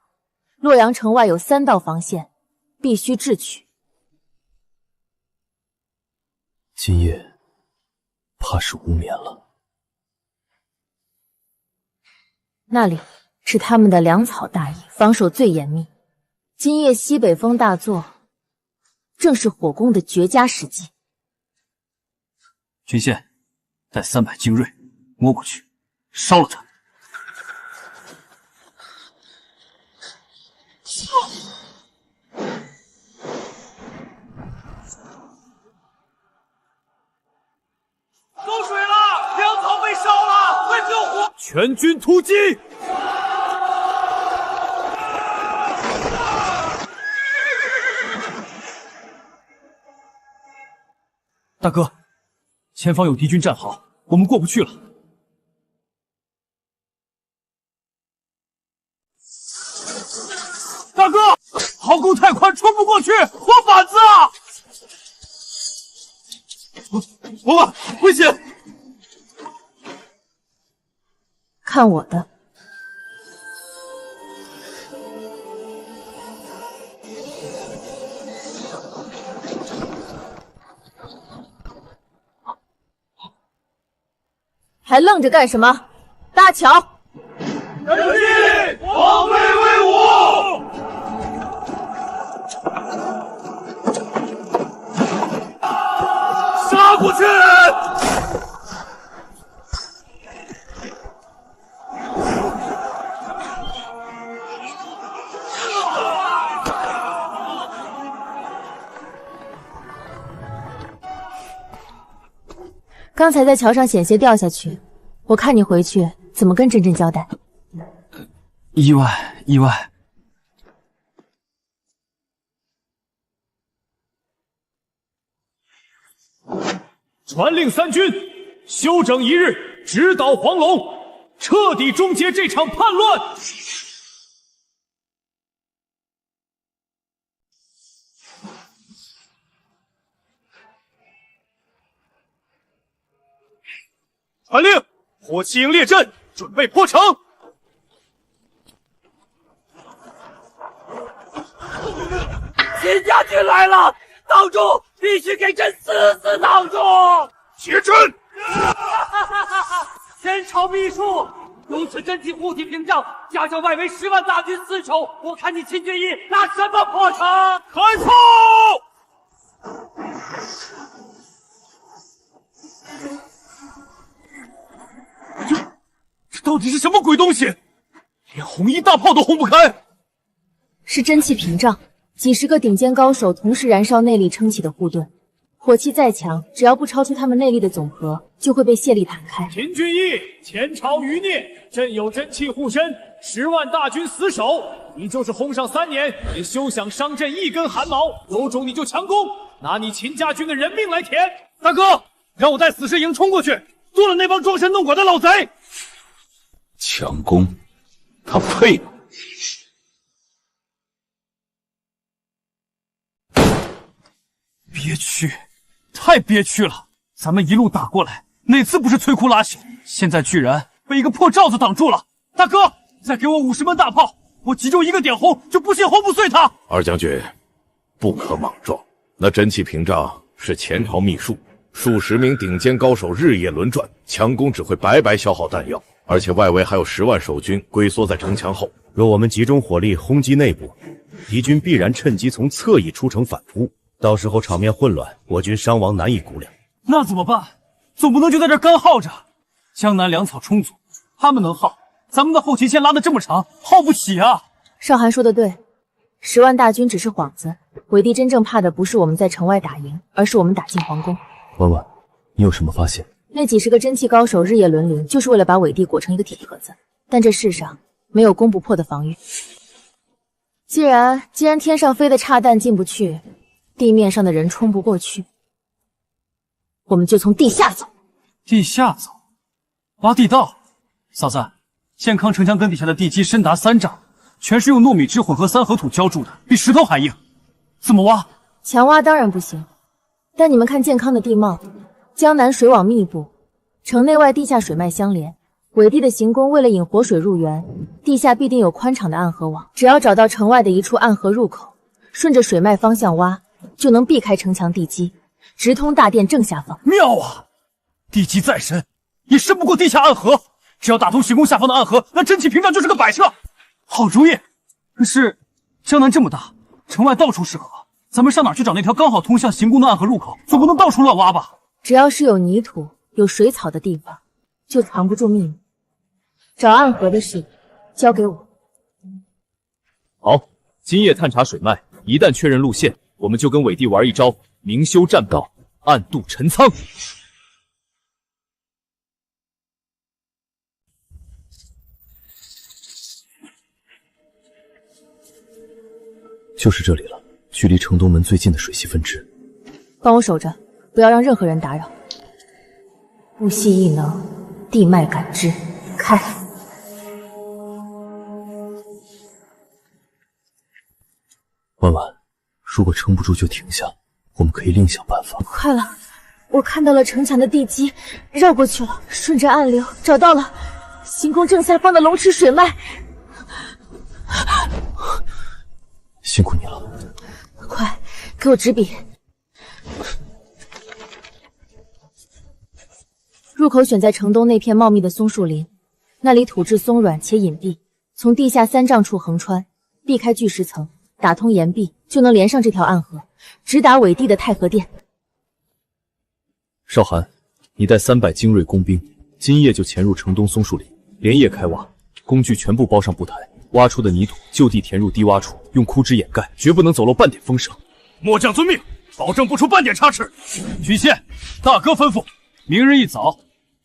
洛阳城外有3道防线，必须智取。今夜怕是无眠了。那里是他们的粮草大营，防守最严密。今夜西北风大作，正是火攻的绝佳时机。军线带300精锐，摸过去，烧了他！走水了，粮草被烧了，快救火！全军突击！大哥，前方有敌军战壕，我们过不去了。大哥，壕沟太宽，穿不过去，火板子啊！伙伴，危险！看我的！还愣着干什么？搭桥！前进！王妃威武！杀过去！刚才在桥上险些掉下去，我看你回去怎么跟珍珍交代？意外。传令三军，休整一日，直捣黄龙，彻底终结这场叛乱。传令，火器营列阵，准备破城。秦家军来了，挡住！必须给朕死死挡住！结阵！前朝秘术，如此真气护体屏障，加上外围10万大军死守，我看你秦军义拿什么破城？开炮！这到底是什么鬼东西？连红衣大炮都轰不开！是真气屏障，几十个顶尖高手同时燃烧内力撑起的护盾，火气再强，只要不超出他们内力的总和，就会被泄力弹开。秦军义，前朝余孽，朕有真气护身，10万大军死守，你就是轰上3年，也休想伤朕一根汗毛。有种你就强攻，拿你秦家军的人命来填！大哥，让我带死尸营冲过去，剁了那帮装神弄鬼的老贼！强攻，他配吗？憋屈，太憋屈了！咱们一路打过来，哪次不是摧枯拉朽？现在居然被一个破罩子挡住了！大哥，再给我50门大炮，我集中一个点轰，就不信轰不碎他！二将军，不可莽撞。那真气屏障是前朝秘术，数十名顶尖高手日夜轮转，强攻只会白白消耗弹药，而且外围还有10万守军龟缩在城墙后。若我们集中火力轰击内部，敌军必然趁机从侧翼出城反扑。到时候场面混乱，我军伤亡难以估量。那怎么办？总不能就在这干耗着。江南粮草充足，他们能耗，咱们的后勤线拉得这么长，耗不起啊！少寒说的对，10万大军只是幌子，韦帝真正怕的不是我们在城外打赢，而是我们打进皇宫。婉婉，你有什么发现？那几十个真气高手日夜轮流，就是为了把韦帝裹成一个铁壳子。但这世上没有攻不破的防御。既然天上飞的炸弹进不去，地面上的人冲不过去，我们就从地下走。地下走，挖地道。嫂子，健康城墙根底下的地基深达3丈，全是用糯米汁混合3合土浇筑的，比石头还硬。怎么挖？强挖当然不行，但你们看健康的地貌，江南水网密布，城内外地下水脉相连。韦帝的行宫为了引活水入园，地下必定有宽敞的暗河网。只要找到城外的一处暗河入口，顺着水脉方向挖，就能避开城墙地基，直通大殿正下方。妙啊！地基再深，也深不过地下暗河。只要打通行宫下方的暗河，那真气屏障就是个摆设。好主意！可是江南这么大，城外到处是河，咱们上哪去找那条刚好通向行宫的暗河入口？总不能到处乱挖吧？只要是有泥土、有水草的地方，就藏不住秘密。找暗河的事，交给我。好，今夜探查水脉，一旦确认路线，我们就跟韦帝玩一招明修栈道，暗度陈仓。就是这里了，距离城东门最近的水系分支。帮我守着，不要让任何人打扰。不息异能，地脉感知，开！婉婉，如果撑不住就停下，我们可以另想办法。快了，我看到了城墙的地基，绕过去了，顺着暗流找到了行宫正下方的龙池水脉。辛苦你了。快，给我纸笔。入口选在城东那片茂密的松树林，那里土质松软且隐蔽，从地下3丈处横穿，避开巨石层，打通岩壁，就能连上这条暗河，直达纬地的太和殿。少寒，你带300精锐工兵，今夜就潜入城东松树林，连夜开挖，工具全部包上布台，挖出的泥土就地填入低洼处，用枯枝掩盖，绝不能走漏半点风声。末将遵命，保证不出半点差池。许县，大哥吩咐，明日一早，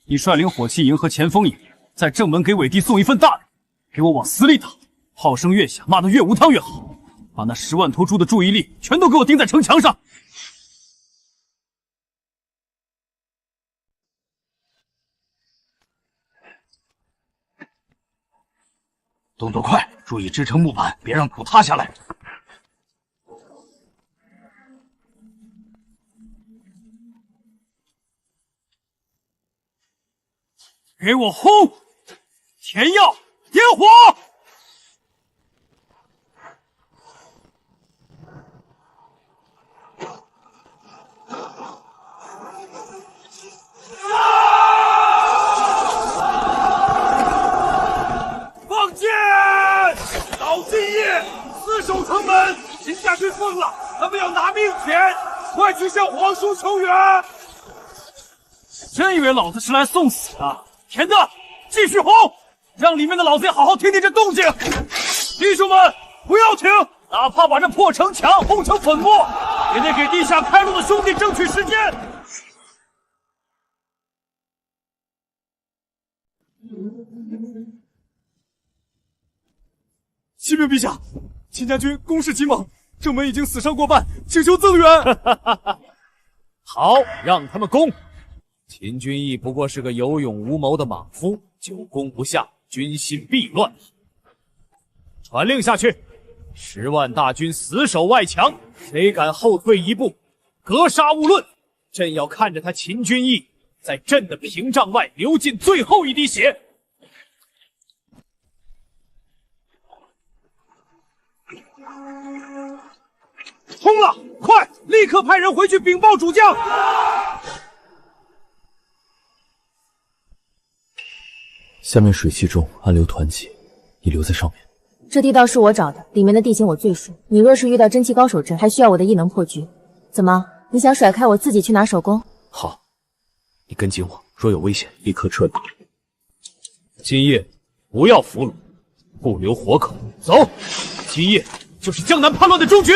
你率领火器营和前锋营，在正门给伟帝送一份大礼，给我往死里打，炮声越响，骂得越无汤越好，把那10万头猪的注意力全都给我盯在城墙上。动作快，注意支撑木板，别让土塌下来。给我轰！填药，点火！放箭！老金爷，死守城门，秦家军疯了，他们要拿命钱，快去向皇叔求援！真以为老子是来送死的？田的，继续轰，让里面的老贼好好听听这动静。弟兄们，不要停，哪怕把这破城墙轰成粉末，也得给地下开路的兄弟争取时间。启禀陛下，秦家军攻势极猛，正门已经死伤过半，请求增援。好，让他们攻。秦军义不过是个有勇无谋的莽夫，久攻不下，军心必乱。传令下去，10万大军死守外墙，谁敢后退一步，格杀勿论。朕要看着他秦军义在朕的屏障外流尽最后一滴血。冲了！快，立刻派人回去禀报主将。下面水系中暗流湍急，你留在上面。这地道是我找的，里面的地形我最熟。你若是遇到真气高手阵，还需要我的异能破局。怎么，你想甩开我自己去拿首功？好，你跟紧我，若有危险，立刻撤离。今夜不要俘虏，不留活口。走，今夜就是江南叛乱的终局。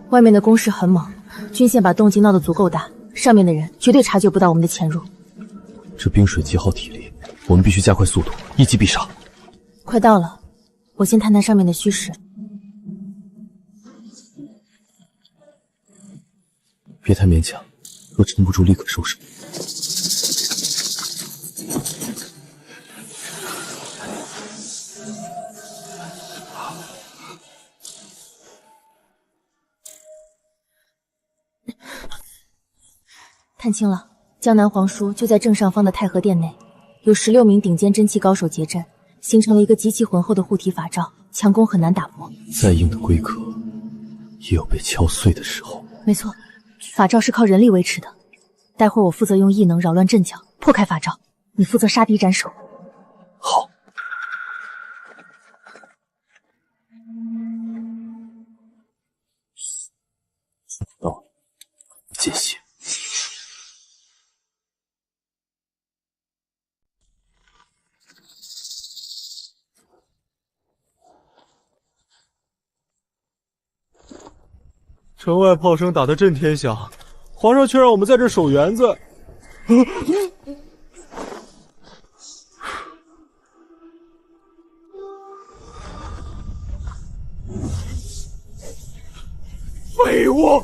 外面的攻势很猛，军线把动静闹得足够大，上面的人绝对察觉不到我们的潜入。这冰水极耗体力，我们必须加快速度，一击必杀。快到了，我先探探上面的虚实。别太勉强，若撑不住，立刻收手。探清了，江南皇叔就在正上方的太和殿内，有16名顶尖真气高手结阵，形成了一个极其浑厚的护体法罩，强攻很难打破。再硬的龟壳，也有被敲碎的时候。没错，法罩是靠人力维持的。待会儿我负责用异能扰乱阵脚，破开法罩，你负责杀敌斩首。好。到，见血。城外炮声打得震天响，皇上却让我们在这守园子。废物，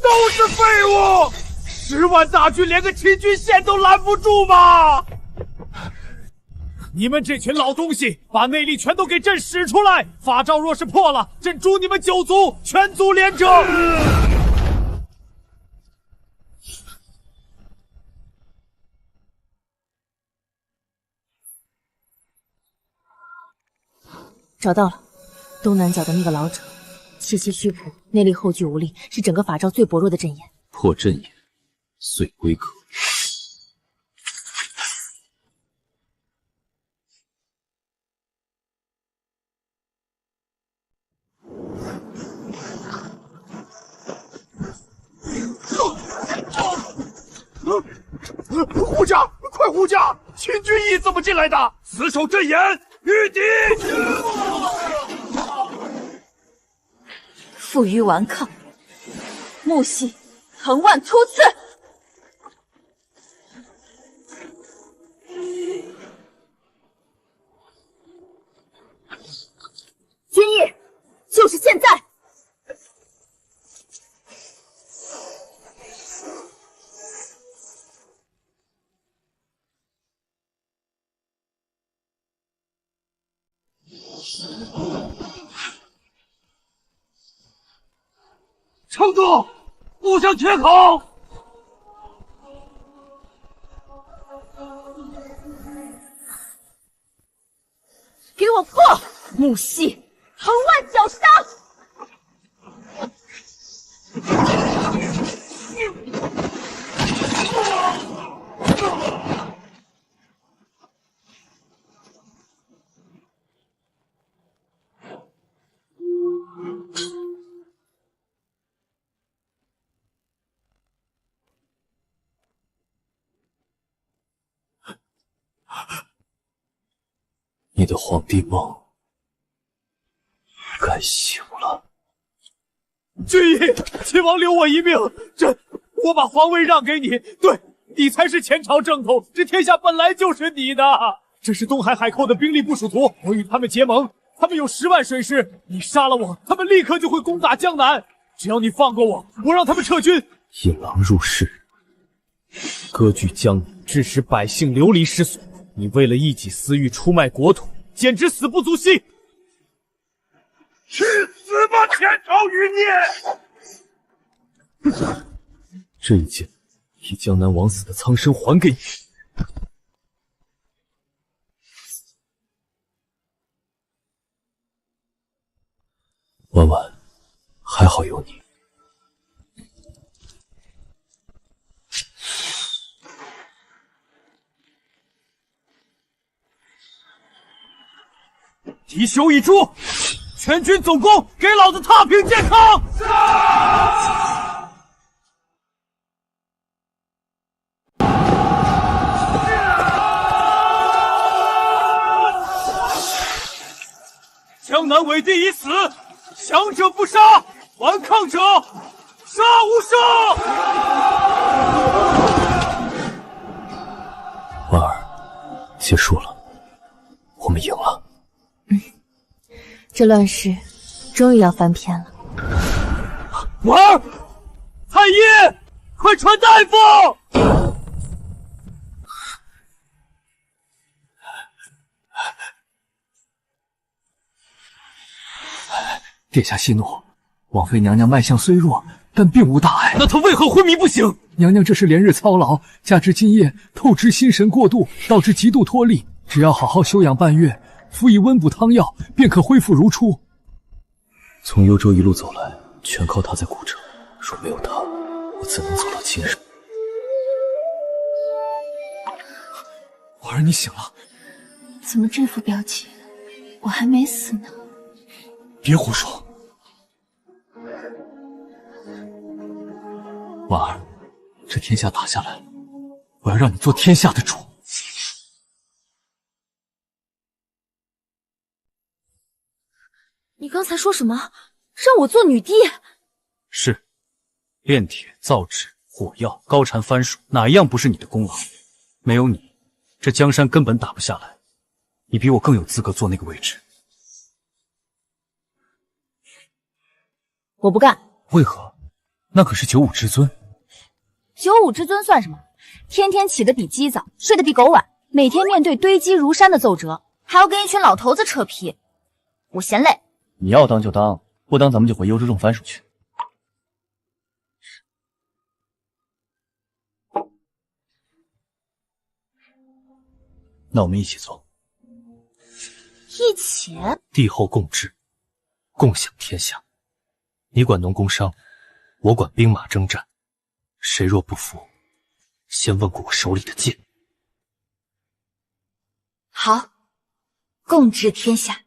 都是废物！10万大军连个秦军线都拦不住吗？你们这群老东西，把内力全都给朕使出来！法罩若是破了，朕诛你们9族，全族连者！找到了，东南角的那个老者，气息虚朴，内力后聚无力，是整个法罩最薄弱的阵眼。破阵眼，遂归壳。护驾，快护驾！秦军义怎么进来的？死守阵眼，御敌！负隅顽抗，木系藤蔓突刺。军义，就是现在！撑住！互相缺口！给我破！木系藤蔓绞杀！你的皇帝梦该醒了。军义，秦王留我一命，我把皇位让给你，对，你才是前朝正统，这天下本来就是你的。这是东海海寇的兵力部署图，我与他们结盟，他们有10万水师，你杀了我，他们立刻就会攻打江南。只要你放过我，我让他们撤军。引狼入室，割据江南，致使百姓流离失所。你为了一己私欲出卖国土，简直死不足惜！去死吧，前朝余孽！这一剑，以江南枉死的苍生还给你。婉婉，还好有你。敌休一诛，全军总攻，给老子踏平健康！江南伪帝已死，降者不杀，顽抗者杀无赦！婉儿，结束了，我们赢了。这乱世终于要翻篇了。婉儿，太医，快传大夫！殿下息怒，王妃娘娘脉象虽弱，但并无大碍。那她为何昏迷不醒？娘娘这是连日操劳，加之今夜透支心神过度，导致极度脱力。只要好好休养半月，服以温补汤药，便可恢复如初。从幽州一路走来，全靠他在顾着。若没有他，我怎能走到今日？婉儿，你醒了？怎么这副表情？我还没死呢。别胡说。婉儿，这天下打下来，我要让你做天下的主。你刚才说什么？让我做女帝？是，炼铁、造纸、火药、高产番薯，哪一样不是你的功劳？没有你，这江山根本打不下来。你比我更有资格坐那个位置。我不干。为何？那可是95之尊。95之尊算什么？天天起得比鸡早，睡得比狗晚，每天面对堆积如山的奏折，还要跟一群老头子扯皮，我嫌累。你要当就当，不当咱们就回幽州种番薯去。那我们一起走。一起？帝后共治，共享天下。你管农工商，我管兵马征战。谁若不服，先问过我手里的剑。好，共治天下。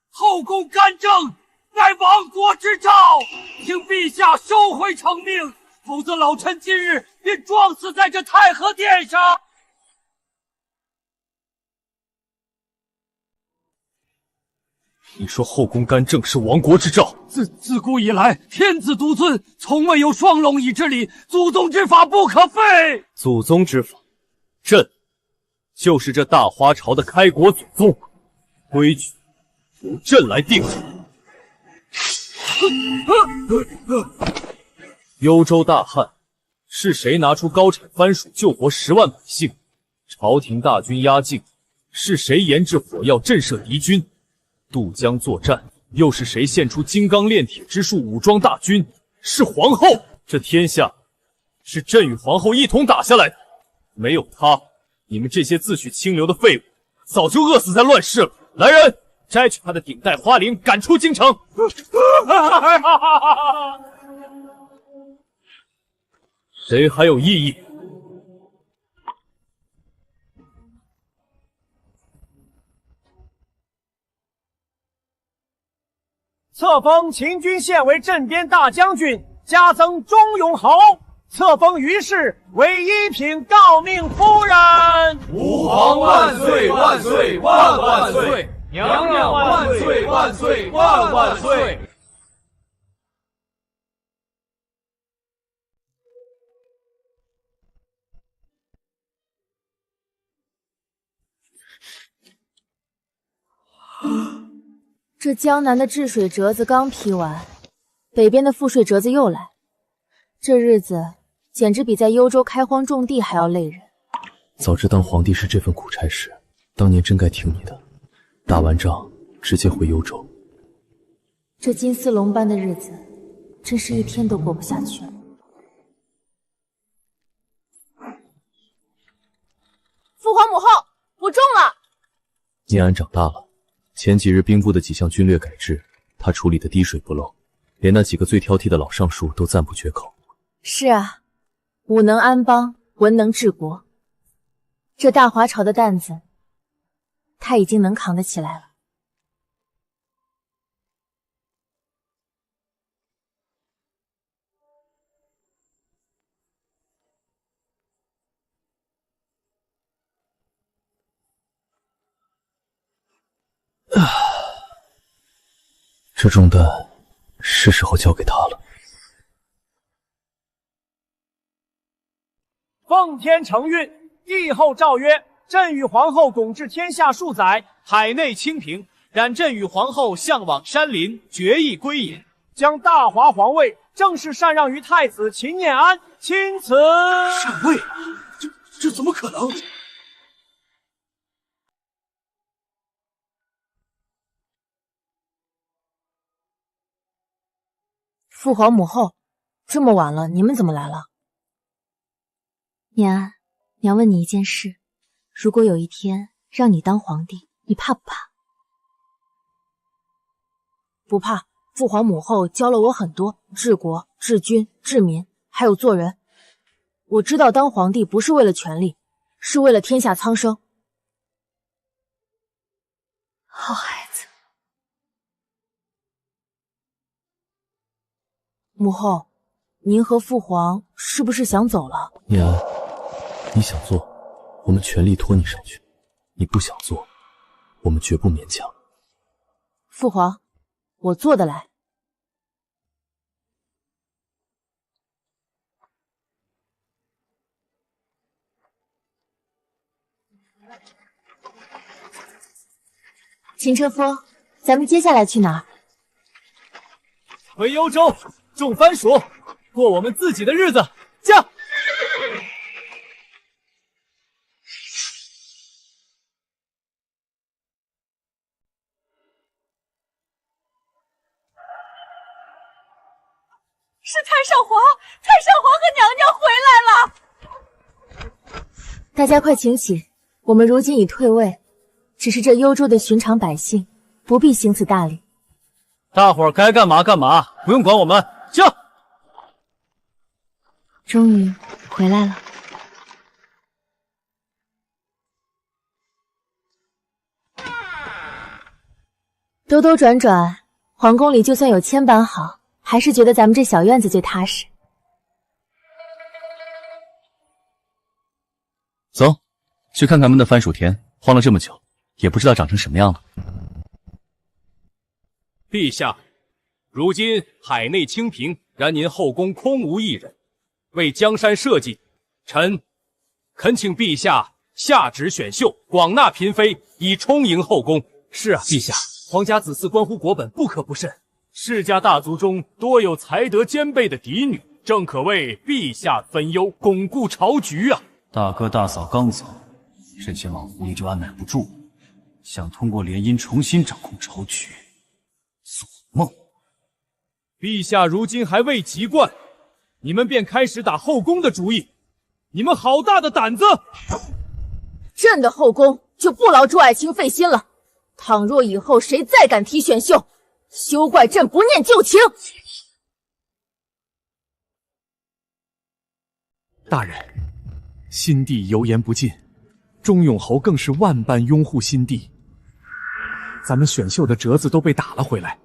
后宫干政乃亡国之兆，请陛下收回成命，否则老臣今日便撞死在这太和殿上。你说后宫干政是亡国之兆？自古以来，天子独尊，从未有双龙椅之礼，祖宗之法不可废。祖宗之法，朕就是这大花朝的开国祖宗，规矩由朕来定。幽州大旱，是谁拿出高产番薯救活10万百姓？朝廷大军压境，是谁研制火药震慑敌军？渡江作战，又是谁献出金刚炼铁之术武装大军？是皇后。这天下是朕与皇后一同打下来的，没有她，你们这些自诩清流的废物，早就饿死在乱世了。来人，摘去他的顶戴花翎，赶出京城。谁还有异议？册封秦军县为镇边大将军，加赠忠勇侯。册封于氏为一品诰命夫人。吾皇万岁万岁万万岁！娘娘万岁万岁万万岁！这江南的治水折子刚批完，北边的赋税折子又来，这日子简直比在幽州开荒种地还要累人。早知当皇帝是这份苦差事，当年真该听你的，打完仗直接回幽州。这金丝龙般的日子，真是一天都过不下去了。父皇母后，我中了。念安长大了，前几日兵部的几项军略改制，他处理的滴水不漏，连那几个最挑剔的老尚书都赞不绝口。是啊，武能安邦，文能治国，这大华朝的担子，他已经能扛得起来了。这重担是时候交给他了。奉天承运，帝后诏曰：朕与皇后共治天下数载，海内清平。然朕与皇后向往山林，决意归隐，将大华皇位正式禅让于太子秦念安，钦此。禅位？这怎么可能？父皇母后，这么晚了，你们怎么来了？念安，娘问你一件事，如果有一天让你当皇帝，你怕不怕？不怕，父皇母后教了我很多，治国、治军、治民，还有做人。我知道当皇帝不是为了权力，是为了天下苍生。好孩子。母后，您和父皇是不是想走了？念安，你想做，我们全力拖你上去；你不想做，我们绝不勉强。父皇，我做得来。秦车夫，咱们接下来去哪儿？回幽州种番薯，过我们自己的日子。驾！是太上皇，太上皇和娘娘回来了。大家快请起，我们如今已退位，只是这幽州的寻常百姓，不必行此大礼。大伙儿该干嘛干嘛，不用管我们。驾！终于回来了。兜兜转转，皇宫里就算有千般好，还是觉得咱们这小院子最踏实。走，去看看咱们的番薯田，荒了这么久，也不知道长成什么样了。陛下，如今海内清平，然您后宫空无一人，为江山社稷，臣恳请陛下下旨选秀，广纳嫔妃，以充盈后宫。是啊，陛下，皇家子嗣关乎国本，不可不慎。世家大族中多有才德兼备的嫡女，正可为陛下分忧，巩固朝局啊。大哥大嫂刚走，这些老狐狸就按捺不住，想通过联姻重新掌控朝局。做梦！陛下如今还未及冠，你们便开始打后宫的主意，你们好大的胆子！朕的后宫就不劳朱爱卿费心了。倘若以后谁再敢提选秀，休怪朕不念旧情。大人，新帝油盐不进，钟永侯更是万般拥护新帝。咱们选秀的折子都被打了回来，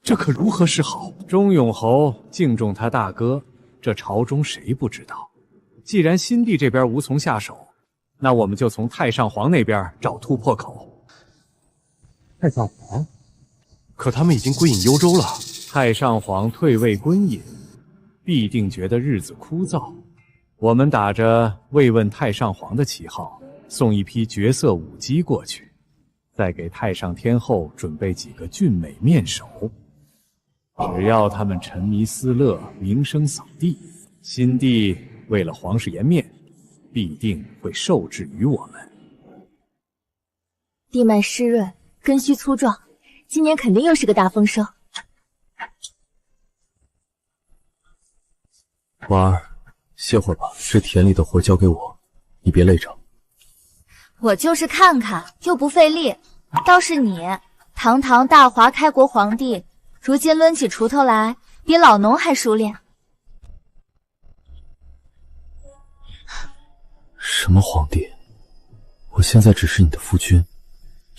这可如何是好？钟永侯敬重他大哥，这朝中谁不知道？既然新帝这边无从下手，那我们就从太上皇那边找突破口。太上皇？可他们已经归隐幽州了。太上皇退位归隐，必定觉得日子枯燥。我们打着慰问太上皇的旗号，送一批绝色舞姬过去，再给太上天后准备几个俊美面首。只要他们沉迷私乐，名声扫地，新帝为了皇室颜面，必定会受制于我们。地脉湿润，根须粗壮，今年肯定又是个大丰收。婉儿，歇会儿吧，这田里的活交给我，你别累着。我就是看看，又不费力。倒是你，堂堂大华开国皇帝，如今抡起锄头来，比老农还熟练。什么皇帝？我现在只是你的夫君，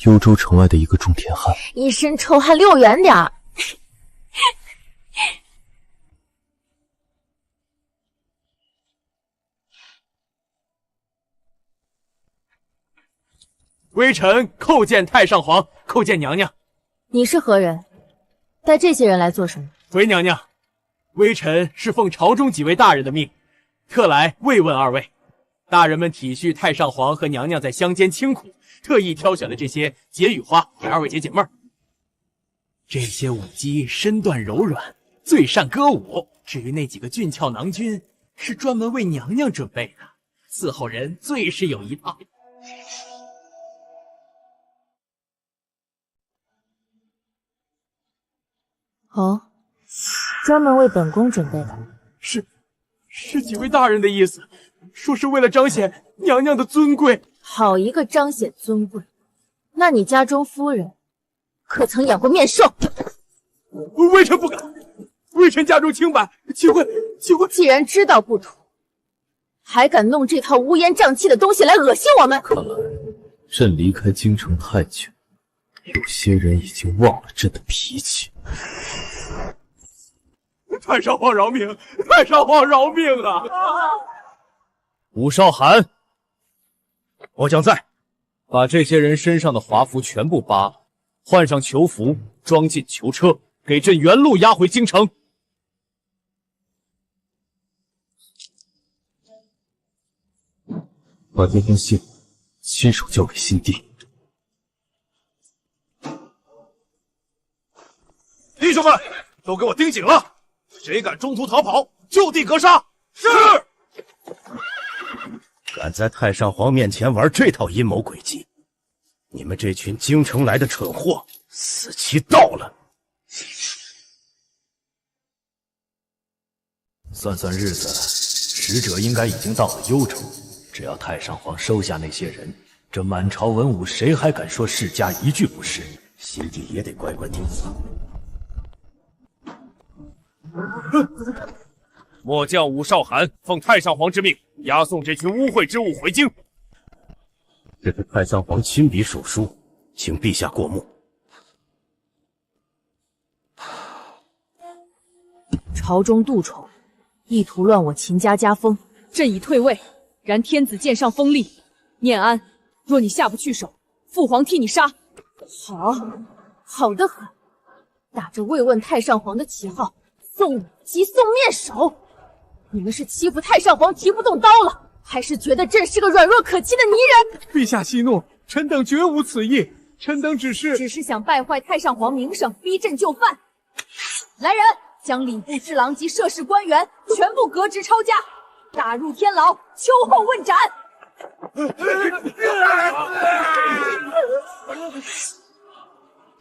幽州城外的一个种田汉。一身臭汗，离我远点儿。微臣叩见太上皇，叩见娘娘。你是何人？带这些人来做什么？回娘娘，微臣是奉朝中几位大人的命，特来慰问二位。大人们体恤太上皇和娘娘在乡间清苦，特意挑选了这些解语花给二位解解闷儿。这些舞姬身段柔软，最善歌舞。至于那几个俊俏郎君，是专门为娘娘准备的，伺候人最是有一套。哦，专门为本宫准备的。是几位大人的意思，说是为了彰显娘娘的尊贵。好一个彰显尊贵！那你家中夫人可曾养过面兽？微臣不敢，微臣家中清白，岂会。既然知道不妥，还敢弄这套乌烟瘴气的东西来恶心我们？看来朕离开京城太久，有些人已经忘了朕的脾气。太上皇饶命！太上皇饶命啊！武少寒，末将在。把这些人身上的华服全部扒了，换上囚服，装进囚车，给朕原路押回京城。把这封信亲手交给新帝。弟兄们，都给我盯紧了！谁敢中途逃跑，就地格杀！是。敢在太上皇面前玩这套阴谋诡计，你们这群京城来的蠢货，死期到了！算算日子，使者应该已经到了幽州。只要太上皇收下那些人，这满朝文武谁还敢说世家一句不是？新帝也得乖乖听话。末将武少寒奉太上皇之命，押送这群污秽之物回京。这是太上皇亲笔手书，请陛下过目。朝中妒宠，意图乱我秦家家风，朕已退位。然天子剑上锋利，念安，若你下不去手，父皇替你杀。好，好得很，打着慰问太上皇的旗号，送武器送面首。你们是欺负太上皇提不动刀了，还是觉得朕是个软弱可欺的泥人？陛下息怒，臣等绝无此意，臣等只是想败坏太上皇名声，逼朕就范。来人，将礼部侍郎及涉事官员全部革职抄家，打入天牢，秋后问斩。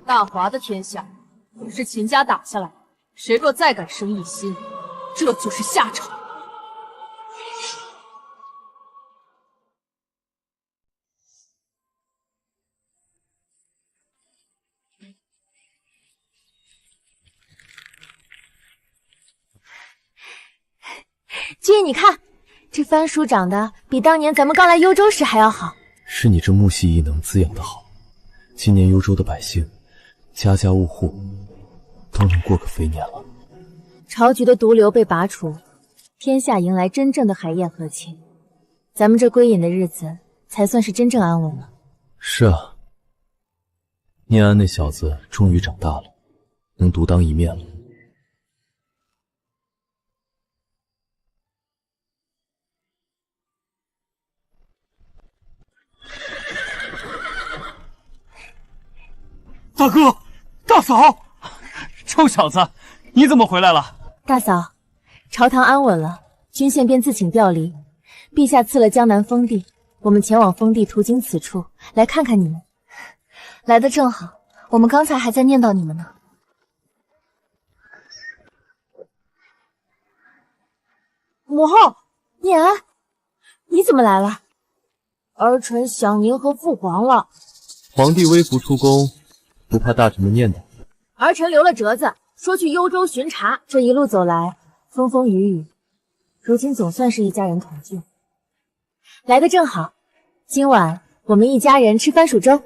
大华的天下是秦家打下来的，谁若再敢生异心，这就是下场。君，你看，这番薯长得比当年咱们刚来幽州时还要好。是你这木系异能滋养的好，今年幽州的百姓，家家户户都能过个肥年了。朝局的毒瘤被拔除，天下迎来真正的海晏和亲，咱们这归隐的日子才算是真正安稳了。是啊，念安那小子终于长大了，能独当一面了。大哥，大嫂，臭小子，你怎么回来了？大嫂，朝堂安稳了，君献便自请调离。陛下赐了江南封地，我们前往封地，途经此处来看看你们。来得正好，我们刚才还在念叨你们呢。母后，念安，你怎么来了？儿臣想您和父皇了。皇帝微服出宫，不怕大臣们念叨。儿臣留了折子，说去幽州巡查。这一路走来，风风雨雨，如今总算是一家人团聚，来得正好。今晚我们一家人吃番薯粥。